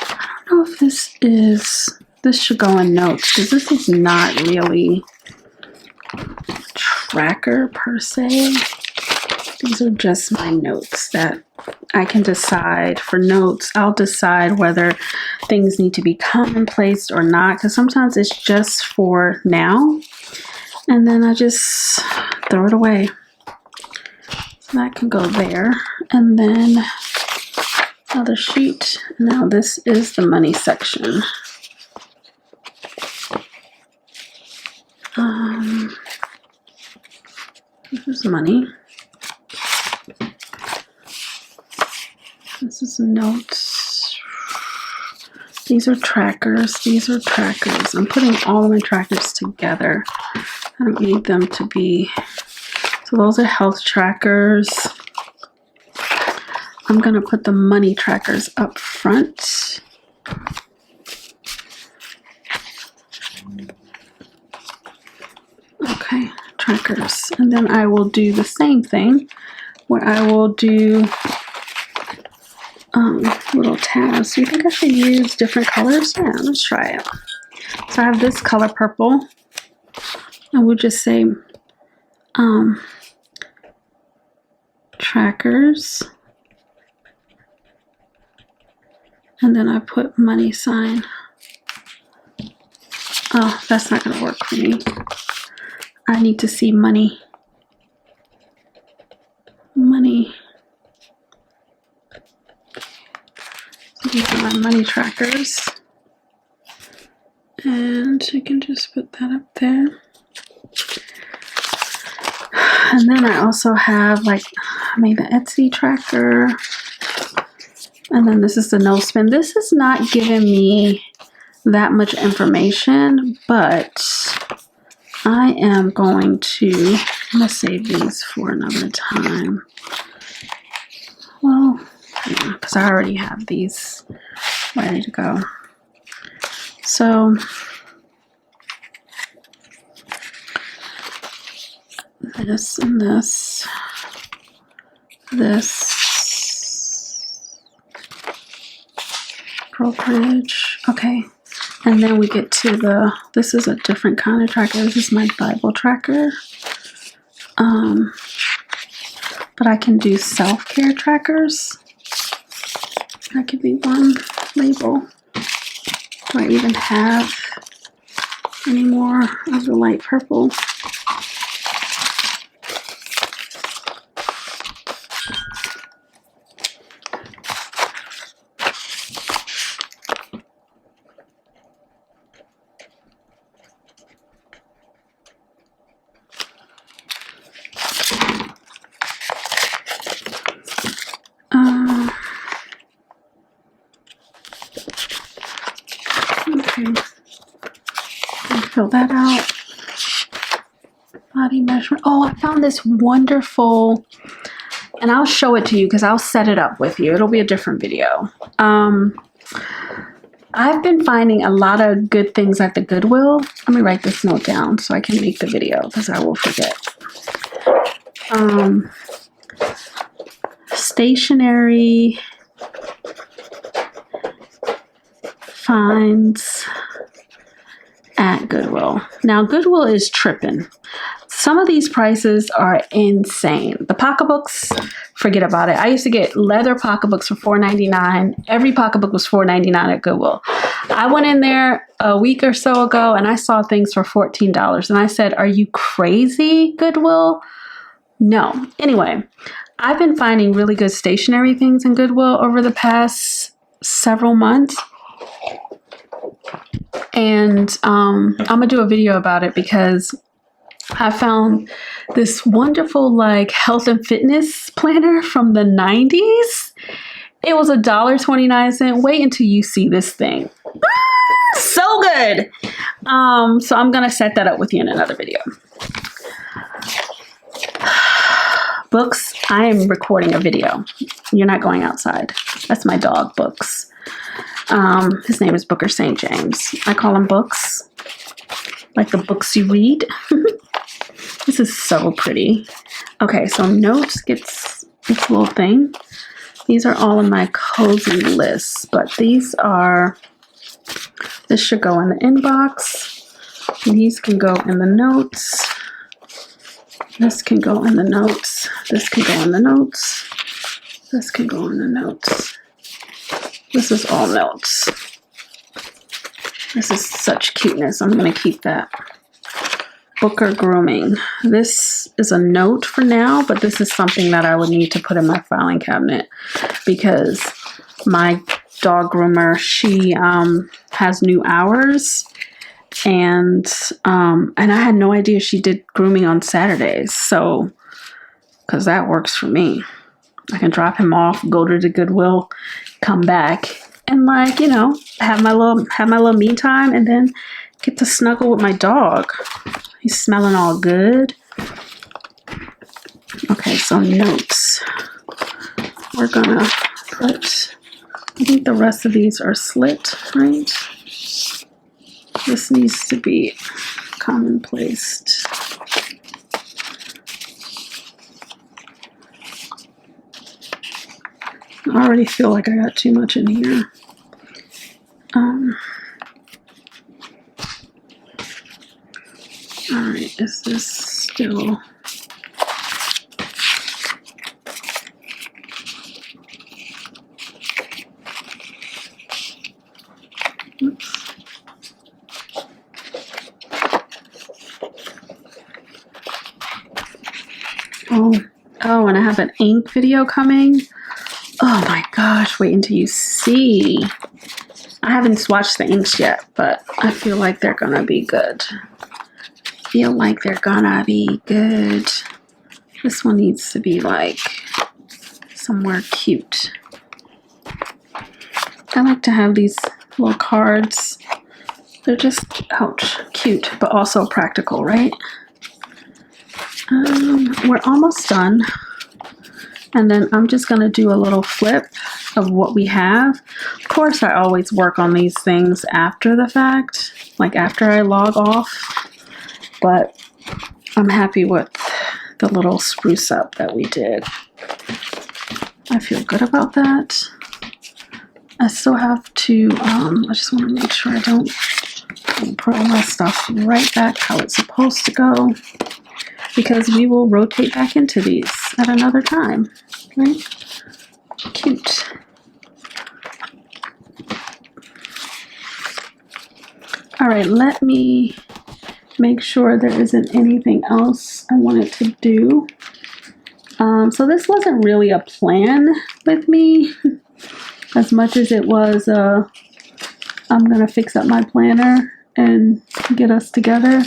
I don't know if this should go in notes, because this is not really tracker per se. These are just my notes that I can decide. For notes, I'll decide whether things need to be commonplaced or not, because sometimes it's just for now, and then I just throw it away. So that can go there. And then another sheet. Now this is the money section. This is money. This is notes. These are trackers. These are trackers. I'm putting all of my trackers together. I don't need them to be. So those are health trackers. I'm going to put the money trackers up front. Okay, trackers. And then I will do the same thing where I will do little tabs. Do you think I should use different colors? Yeah, let's try it. So I have this color purple, and we'll just say trackers, and then I put money sign. Oh, that's not going to work for me. I need to see money. Money. These are my money trackers. And I can just put that up there. And then I also have like I made the Etsy tracker. And then this is the no spin. This is not giving me that much information, but I am going to, I'm going to save these for another time. Well, yeah, because I already have these ready to go. So this and this, brokerage. Okay. And then we get to the, this is a different kind of tracker. This is my Bible tracker. But I can do self-care trackers. That could be one label. Do I even have any more of the light purple? Fill that out. Body measurement. Oh, I found this wonderful, and I'll show it to you because I'll set it up with you. It'll be a different video. I've been finding a lot of good things at the Goodwill. Let me write this note down so I can make the video because I will forget. Stationery finds at Goodwill. Now, Goodwill is tripping. Some of these prices are insane. The pocketbooks, forget about it. I used to get leather pocketbooks for $4.99. Every pocketbook was $4.99 at Goodwill. I went in there a week or so ago and I saw things for $14. And I said, are you crazy, Goodwill? No. Anyway, I've been finding really good stationery things in Goodwill over the past several months. And I'm going to do a video about it because I found this wonderful like health and fitness planner from the 90s. It was $1.29. Wait until you see this thing. So good. So I'm going to set that up with you in another video. Books, I am recording a video. You're not going outside. That's my dog, Books. His name is Booker St. James. I call him Books, like the books you read. This is so pretty. Okay, so Notes gets this little thing. These are all of my cozy lists, but this should go in the inbox. These can go in the notes. This can go in the notes. This can go in the notes. This can go in the notes. This is all notes. This is such cuteness. I'm going to keep that. Booker Grooming. This is a note for now, but this is something that I would need to put in my filing cabinet because my dog groomer, she has new hours. And I had no idea she did grooming on Saturdays. So, because that works for me. I can drop him off, go to the Goodwill, come back, and like, you know, have my little me time, and then get to snuggle with my dog. He's smelling all good. Okay, so notes. We're gonna put, I think the rest of these are slit, right? This needs to be commonplaced. I already feel like I got too much in here. Alright, is this still... Oops. Oh, and I have an ink video coming. Oh my gosh, wait until you see. I haven't swatched the inks yet, but I feel like they're gonna be good. This one needs to be like somewhere cute. I like to have these little cards. They're just, ouch, cute, but also practical, right? We're almost done. And then I'm just going to do a little flip of what we have. Of course, I always work on these things after the fact, like after I log off. But I'm happy with the little spruce up that we did. I feel good about that. I still have to, I just want to make sure I don't put all my stuff right back how it's supposed to go. Because we will rotate back into these at another time, right? Cute. All right, let me make sure there isn't anything else I wanted to do. So this wasn't really a plan with me as much as it was I'm gonna fix up my planner and get us together.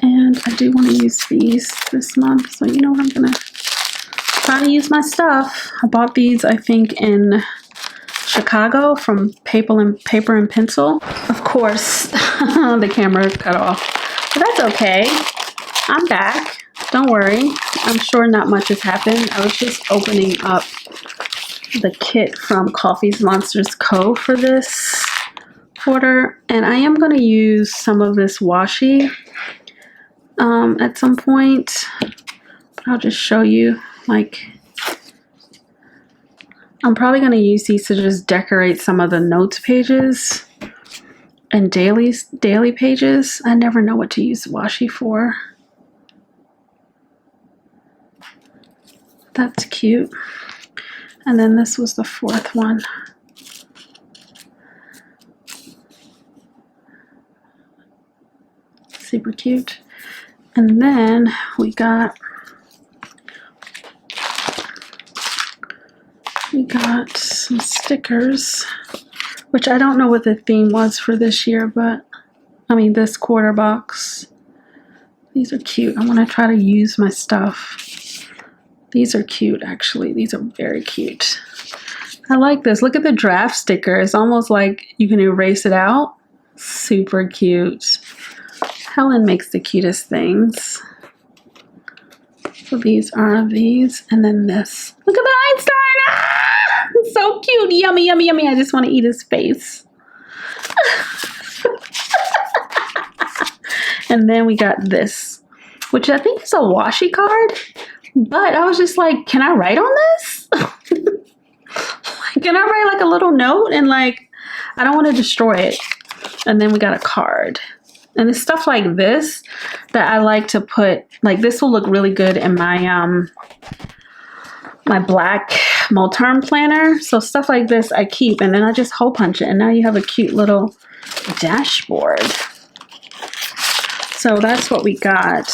And I do want to use these this month, so you know what, I'm gonna try to use my stuff. I bought these, I think, in Chicago from Paper and Pencil. Of course, the camera cut off, but that's okay. I'm back. Don't worry. I'm sure not much has happened. I was just opening up the kit from Coffee's Monsters Co. for this order, and I am going to use some of this washi at some point. I'll just show you, like, I'm probably going to use these to just decorate some of the notes pages and daily pages. I never know what to use washi for. That's cute. And then this was the fourth one. Super cute. And then we got some stickers, which I don't know what the theme was for this year, but I mean this quarter box. These are cute. I want to try to use my stuff. These are cute, actually. These are very cute. I like this. Look at the draft sticker. It's almost like you can erase it out. Super cute. Helen makes the cutest things. So these are these, and then this. Look at the Einstein! Ah! It's so cute. Yummy, yummy, yummy. I just want to eat his face. And then we got this, which I think is a washi card. But I was just like, can I write on this? Can I write like a little note? And like, I don't want to destroy it. And then we got a card. And it's stuff like this that I like to put, like this will look really good in my my black multi-term planner. So stuff like this I keep, and then I just hole punch it, and now you have a cute little dashboard. So that's what we got.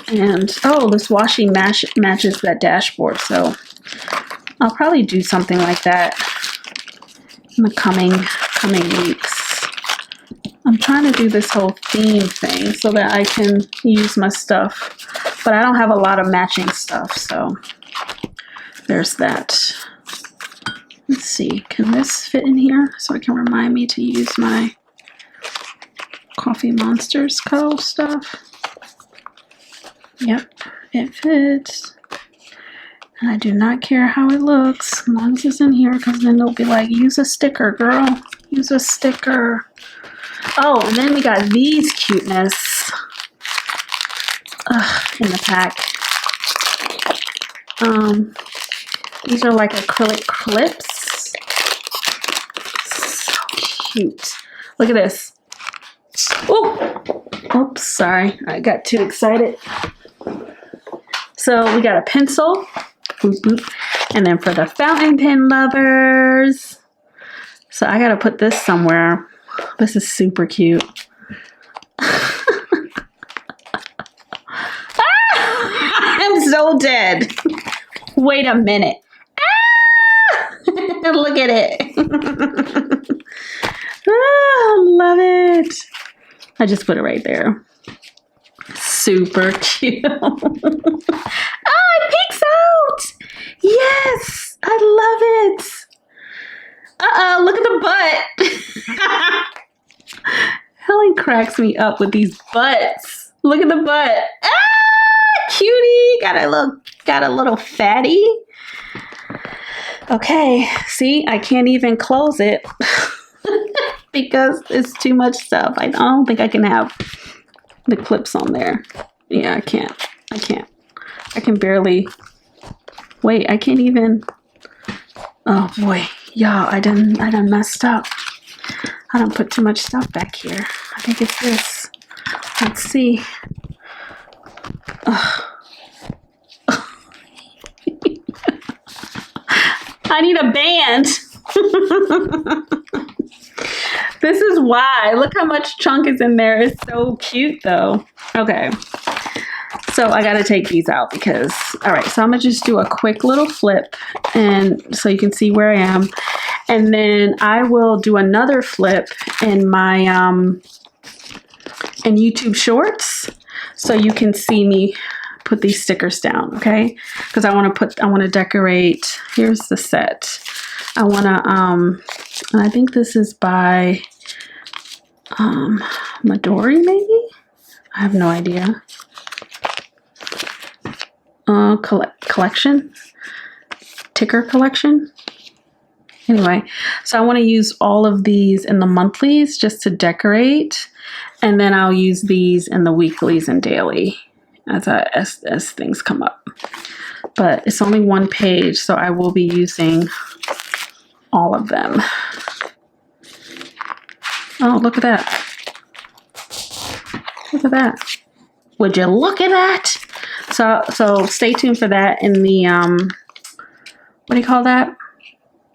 And oh, this washi matches that dashboard. So I'll probably do something like that in the coming weeks. I'm trying to do this whole theme thing so that I can use my stuff, but I don't have a lot of matching stuff, so there's that. Let's see, can this fit in here so it can remind me to use my Coffee Monsters Co. stuff? Yep, it fits. And I do not care how it looks as long as it's in here, because then they'll be like, use a sticker, girl. Use a sticker. Oh, and then we got these cuteness in the pack. These are like acrylic clips. So cute. Look at this. Oh, oops, sorry. I got too excited. So we got a pencil. Boop, boop. And then for the fountain pen lovers. So I got to put this somewhere. This is super cute. I'm so dead. Wait a minute. Look at it. Love it. I just put it right there. Super cute. Oh, it peeks out. Yes, I love it. Uh-oh, look at the butt. Helen cracks me up with these butts. Look at the butt. Ah, cutie. Got a little fatty. Okay, see, I can't even close it because it's too much stuff. I don't think I can have the clips on there. Yeah, I can't. I can barely. Wait, I can't even. Oh boy. Y'all, I done messed up. I done put too much stuff back here. I think it's this. Let's see. I need a band. This is why. Look how much chunk is in there. It's so cute though. Okay. So I got to take these out because, all right, so I'm going to just do a quick little flip and so you can see where I am. And then I will do another flip in my, in YouTube Shorts so you can see me put these stickers down, okay? Because I want to decorate. Here's the set. I want to, and I think this is by Midori maybe? I have no idea. Collection, ticker collection. Anyway, so I want to use all of these in the monthlies just to decorate, and then I'll use these in the weeklies and daily as things come up. But it's only one page, so I will be using all of them. Oh, look at that. Look at that. Would you look at that? So stay tuned for that in the, what do you call that?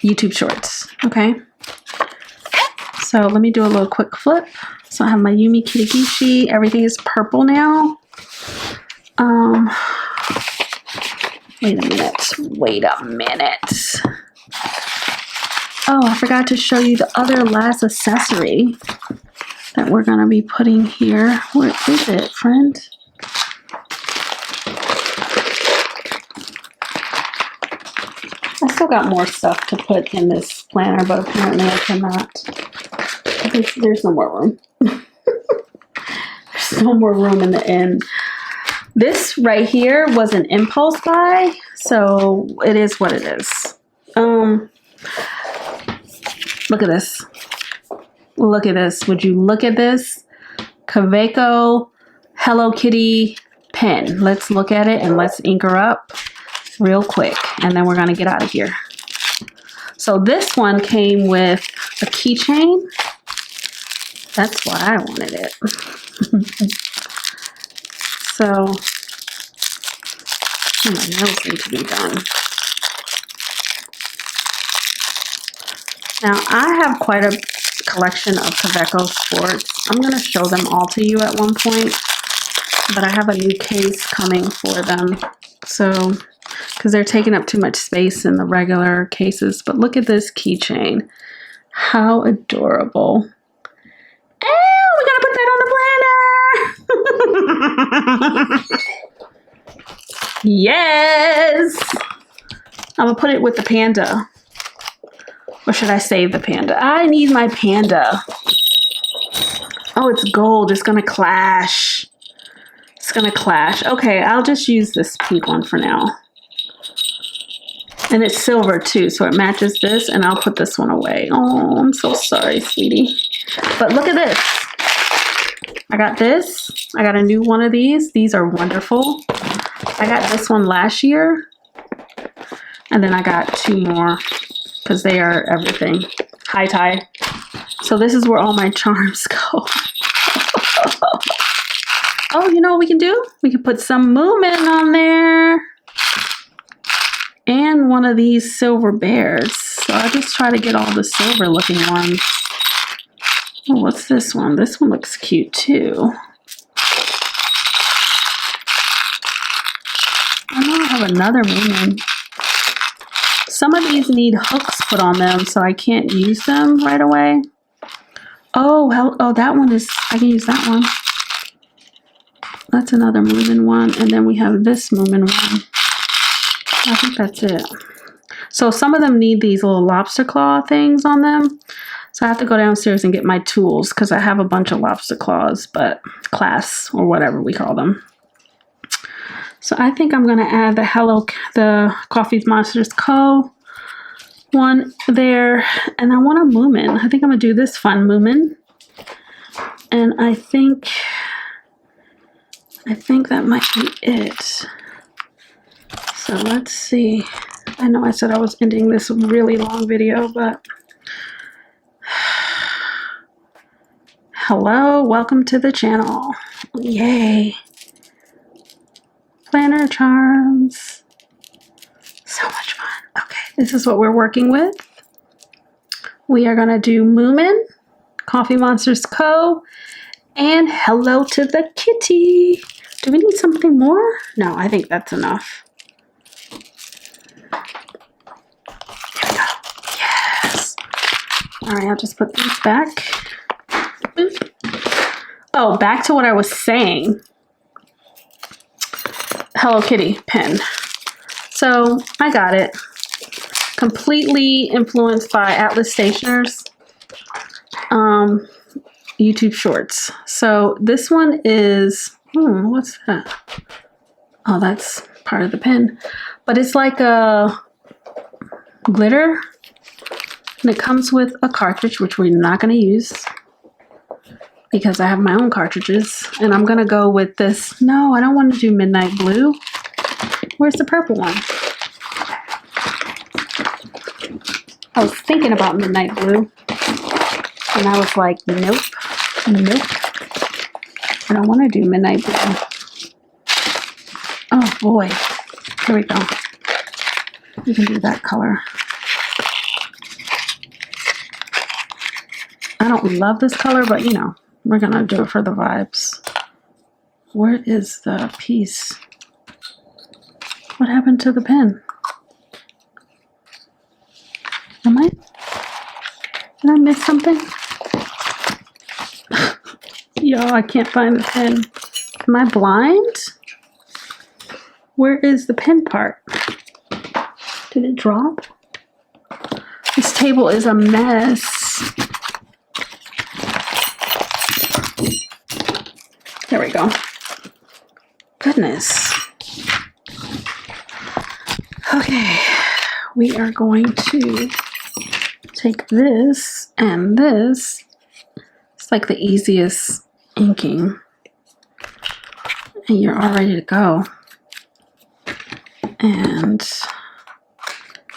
YouTube Shorts, okay? So let me do a little quick flip. So I have my Yumi Kitagishi. Everything is purple now. Wait a minute. Oh, I forgot to show you the other last accessory that we're going to be putting here. Where is it, friend? I still got more stuff to put in this planner, but apparently I cannot. There's no more room. There's no more room in the end. This right here was an impulse buy, so it is what it is. Look at this. Look at this. Would you look at this? Kaweco Hello Kitty pen. Let's look at it and let's ink her up real quick, and then we're going to get out of here. So this one came with a keychain. That's why I wanted it. So my nails need to be done. Now I have quite a collection of Kaweco Sports. I'm going to show them all to you at one point, but I have a new case coming for them. So, because they're taking up too much space in the regular cases. But look at this keychain. How adorable. Oh, we gotta put that on the planner. Yes. I'm gonna put it with the panda. Or should I save the panda? I need my panda. Oh, it's gold. It's gonna clash. It's gonna clash. Okay, I'll just use this pink one for now. And it's silver too, so it matches this, and I'll put this one away. Oh, I'm so sorry, sweetie. But look at this. I got this. I got a new one of these. These are wonderful. I got this one last year. And then I got two more because they are everything. High tie. So this is where all my charms go. Oh, you know what we can do? We can put some movement on there. And one of these silver bears. So I'll just try to get all the silver looking ones. Oh, what's this one? This one looks cute too. I know I have another moon. Some of these need hooks put on them, so I can't use them right away. Oh, that one is, I can use that one. That's another Moomin one. And then we have this Moomin one. I think that's it. So some of them need these little lobster claw things on them. So I have to go downstairs and get my tools because I have a bunch of lobster claws, but class or whatever we call them. So I think I'm going to add the Coffee Monsters Co. one there. And I want a Moomin. I think I'm going to do this fun Moomin. And I think that might be it. So let's see. I know I said I was ending this really long video, but hello, welcome to the channel. Yay. Planner charms. So much fun. Okay, this is what we're working with. We are going to do Moomin, Coffee Monsters Co., and Hello to the Kitty. Do we need something more? No, I think that's enough. Here we go. Yes. All right, I'll just put these back. Oh, back to what I was saying. Hello Kitty pen. So I got it. Completely influenced by Atlas Stationers YouTube Shorts. So this one is, what's that? Oh, that's part of the pen. But it's like a glitter. And it comes with a cartridge, which we're not going to use because I have my own cartridges. And I'm going to go with this. No, I don't want to do Midnight Blue. Where's the purple one? I was thinking about Midnight Blue. And I was like, nope, nope. I don't want to do midnight blue. Oh boy. Here we go. We can do that color. I don't love this color, but you know, we're gonna do it for the vibes. Where is the piece? What happened to the pen? Did I miss something? Yo, I can't find the pen. Am I blind? Where is the pen part? Did it drop? This table is a mess. There we go. Goodness. Okay, we are going to take this and this. It's like the easiest inking. And you're all ready to go. And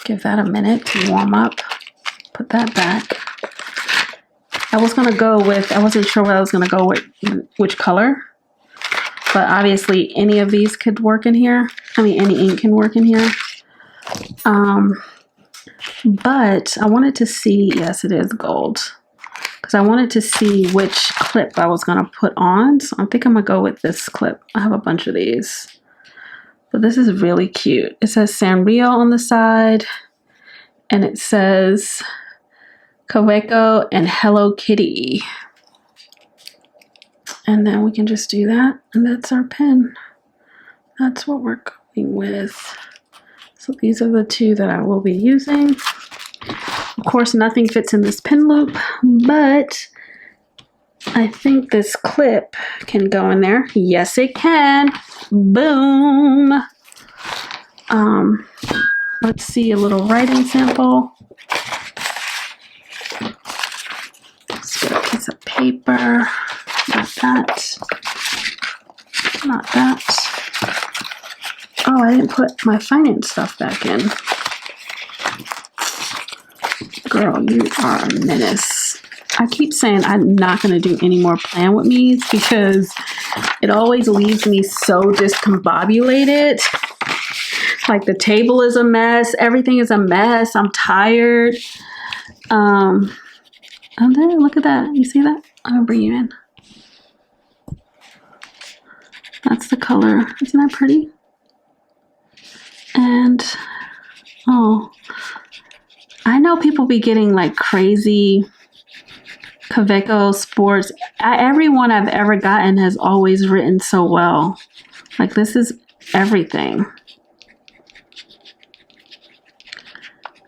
give that a minute to warm up. Put that back. I wasn't sure what I was gonna go with, which color. But obviously any of these could work in here. I mean, any ink can work in here. But I wanted to see, yes, it is gold. Because I wanted to see which clip I was gonna put on. So I think I'm gonna go with this clip. I have a bunch of these. But this is really cute. It says Sanrio on the side. And it says Kaweco and Hello Kitty. And then we can just do that. And that's our pen. That's what we're going with. So these are the two that I will be using. Of course, nothing fits in this pen loop, but I think this clip can go in there. Yes, it can. Boom. Let's see a little writing sample. Let's get a piece of paper. Not that. Not that. Oh, I didn't put my finance stuff back in. Girl, you are a menace. I keep saying I'm not going to do any more plan with me's because it always leaves me so discombobulated. Like the table is a mess. Everything is a mess. I'm tired. And then look at that. You see that? I'm going to bring you in. That's the color. Isn't that pretty? And, oh, I know people be getting like crazy Kaweco sports. Everyone I've ever gotten has always written so well. Like this is everything.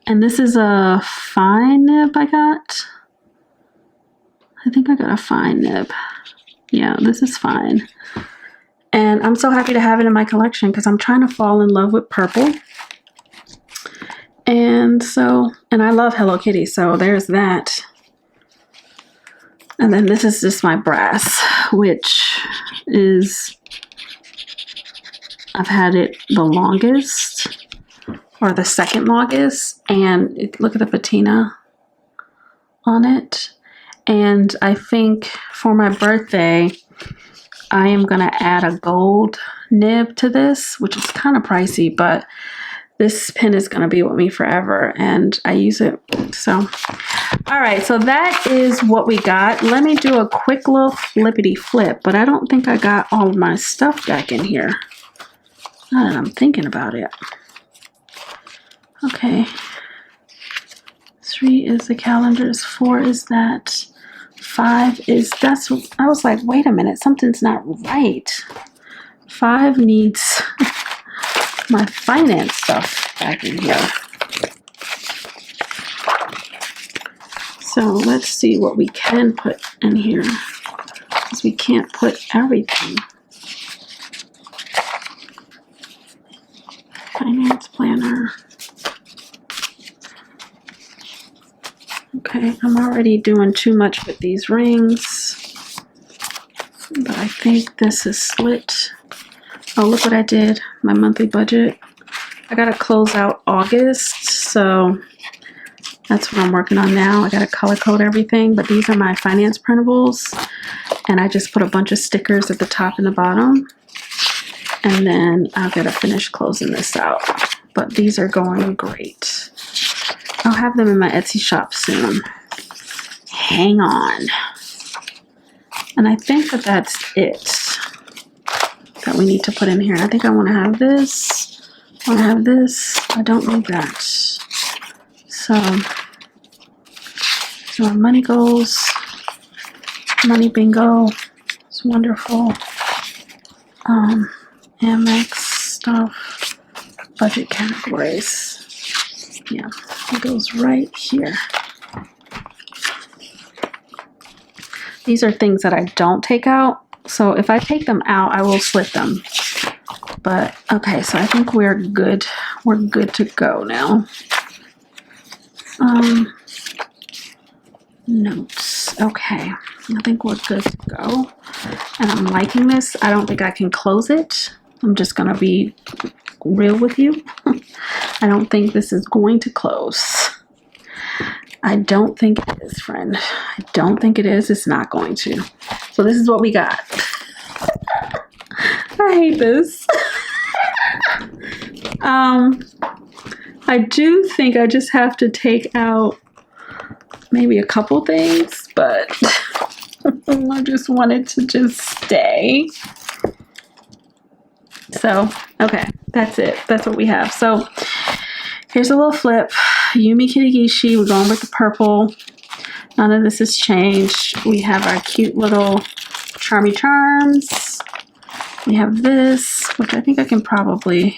And this is a fine nib I got. I think I got a fine nib. Yeah, this is fine. And I'm so happy to have it in my collection because I'm trying to fall in love with purple. And so, and I love Hello Kitty, so there's that. And then this is just my brass, which is, I've had it the longest, or the second longest. And look at the patina on it. And I think for my birthday, I am going to add a gold nib to this, which is kind of pricey, but this pen is going to be with me forever and I use it. So, all right, so that is what we got. Let me do a quick little flippity flip, but I don't think I got all of my stuff back in here. Now that I'm thinking about it. Okay. 3 is the calendars, 4 is that. 5 is, that's, I was like, wait a minute, something's not right. 5 needs my finance stuff back in here. So let's see what we can put in here, because we can't put everything. Finance planner. Okay, I'm already doing too much with these rings, but I think this is slit. Oh, look what I did, my monthly budget. I gotta close out August, so That's what I'm working on now. I got to color code everything, but these are my finance printables. And I just put a bunch of stickers at the top and the bottom. And then I've got to finish closing this out. But these are going great. I'll have them in my Etsy shop soon. Hang on. And I think that that's it that we need to put in here. I think I want to have this. I want to have this. I don't need that. So our money goals. Money bingo. It's wonderful. Amex stuff. Budget categories. Yeah, it goes right here. These are things that I don't take out. So if I take them out, I will split them. But okay, so I think we're good. We're good to go now. Notes. Okay, I think we're good to go. And I'm liking this. I don't think I can close it. I'm just gonna be real with you. I don't think this is going to close. I don't think it is, friend. I don't think it is. It's not going to. So this is what we got. I hate this. I do think I just have to take out maybe a couple things, but I just wanted to just stay. So, okay, that's it. That's what we have. So here's a little flip. Yumi Kitagishi, we're going with the purple. None of this has changed. We have our cute little Charmy Charms. We have this, which I think I can probably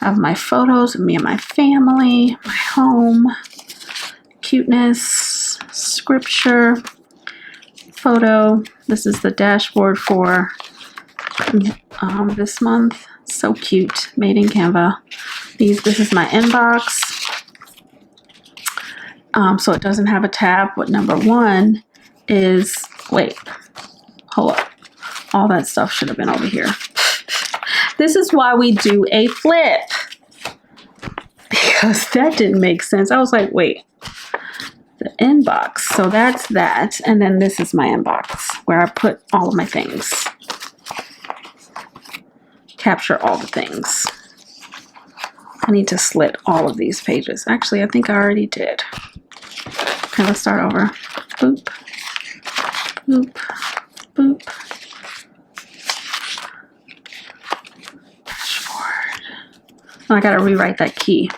have my photos of me and my family, my home, cuteness, scripture, photo. This is the dashboard for this month. So cute, made in Canva. This is my inbox. So it doesn't have a tab, but number one is, wait, hold up. All that stuff should have been over here. This is why we do a flip. Because that didn't make sense. I was like, wait, the inbox. So that's that. And then this is my inbox where I put all of my things. Capture all the things. I need to slit all of these pages. Actually, I think I already did. Okay, let's start over. Boop, boop, boop. Dashboard. I gotta rewrite that key.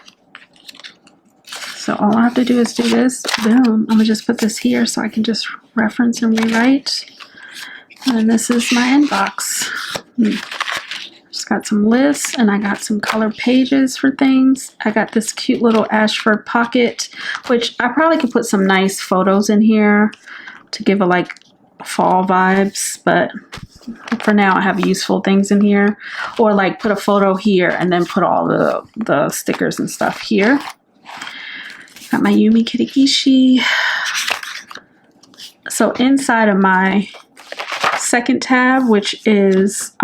So all I have to do is do this. Boom. I'm gonna just put this here so I can just reference and rewrite. And this is my inbox. Just got some lists and I got some color pages for things. I got this cute little Ashford pocket, which I probably could put some nice photos in here to give a like fall vibes, but for now I have useful things in here, or like put a photo here and then put all the stickers and stuff here. Got my Yumi Kitagishi. So inside of my second tab, which is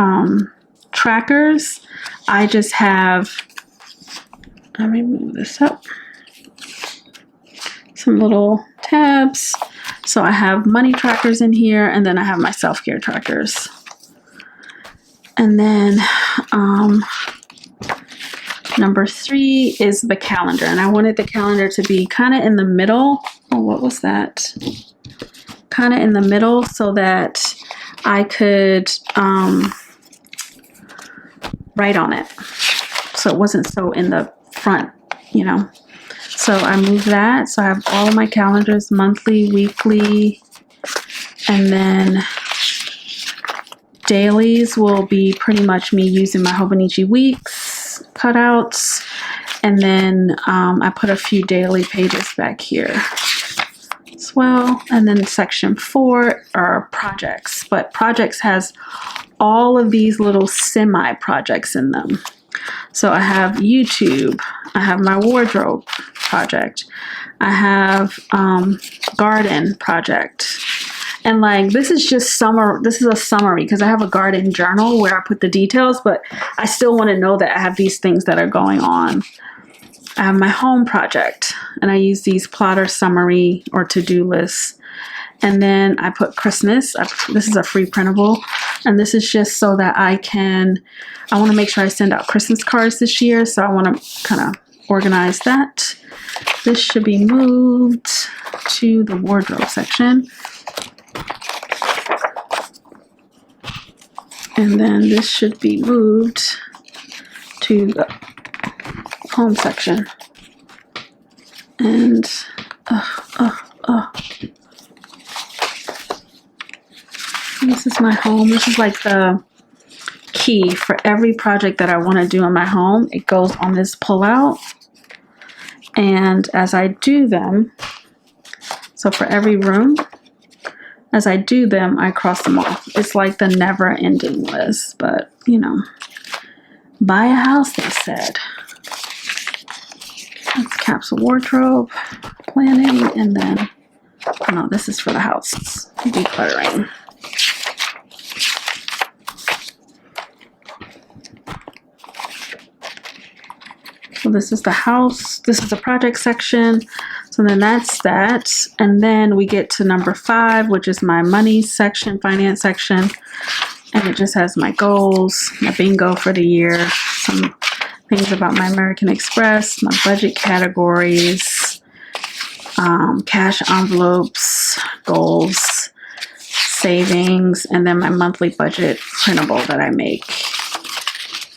trackers, I just have, let me move this up, some little tabs. So I have money trackers in here, and then I have my self-care trackers. And then number 3 is the calendar, and I wanted the calendar to be kind of in the middle. Oh, what was that? Kind of in the middle so that I could write on it, so it wasn't so in the front, you know. So I moved that. So I have all of my calendars, monthly, weekly, and then dailies will be pretty much me using my Hobonichi weeks cutouts, and then I put a few daily pages back here as well. And then section 4 are projects, but projects has all of these little semi projects in them. So I have YouTube, I have my wardrobe project, I have garden project, and like this is just this is a summary because I have a garden journal where I put the details, but I still want to know that I have these things that are going on. I have my home project, and I use these plotter summary or to-do lists. And then I put Christmas. This is a free printable, and this is just so that I want to make sure I send out Christmas cards this year, so I want to kind of organize that. This should be moved to the wardrobe section. And then this should be moved to the home section. And this is my home. This is like the key for every project that I want to do in my home. It goes on this pullout. And as I do them, so for every room, as I do them, I cross them off. It's like the never-ending list, but you know, buy a house, they said. That's capsule wardrobe, planning, and then, no, this is for the house, decluttering. So this is the house. This is the project section. So then that's that. And then we get to number 5, which is my money section, finance section. And it just has my goals, my bingo for the year, some things about my American Express, my budget categories, cash envelopes, goals, savings, and then my monthly budget printable that I make.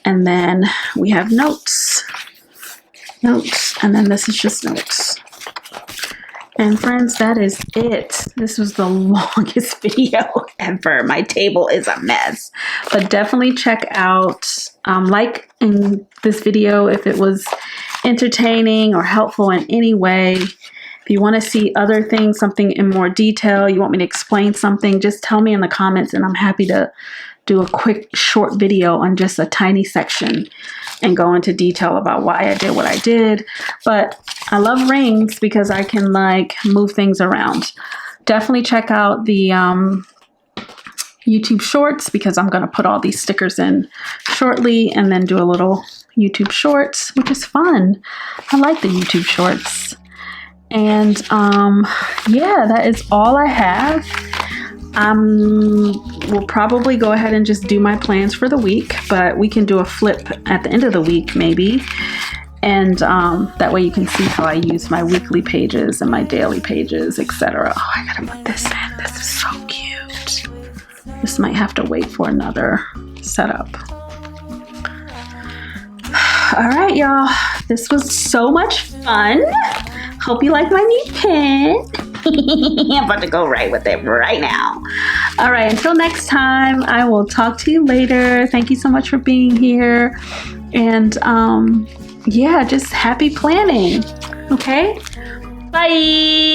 And then we have notes, and then this is just notes. And friends, that is it. This was the longest video ever. My table is a mess, but definitely check out, like in this video if it was entertaining or helpful in any way. If you want to see other things, something in more detail, you want me to explain something, just tell me in the comments and I'm happy to do a quick short video on just a tiny section and go into detail about why I did what I did. But I love rings because I can like move things around. Definitely check out the YouTube shorts because I'm going to put all these stickers in shortly and then do a little YouTube shorts, which is fun. I like the YouTube shorts. And yeah, that is all I have. We'll probably go ahead and just do my plans for the week, but we can do a flip at the end of the week maybe. And that way you can see how I use my weekly pages and my daily pages, etc. Oh, I gotta put this in. This is so cute. This might have to wait for another setup. All right, y'all. This was so much fun. Hope you like my new pen. I'm about to go right with it right now. All right, until next time, I will talk to you later. Thank you so much for being here. And yeah, just happy planning. Okay? Bye.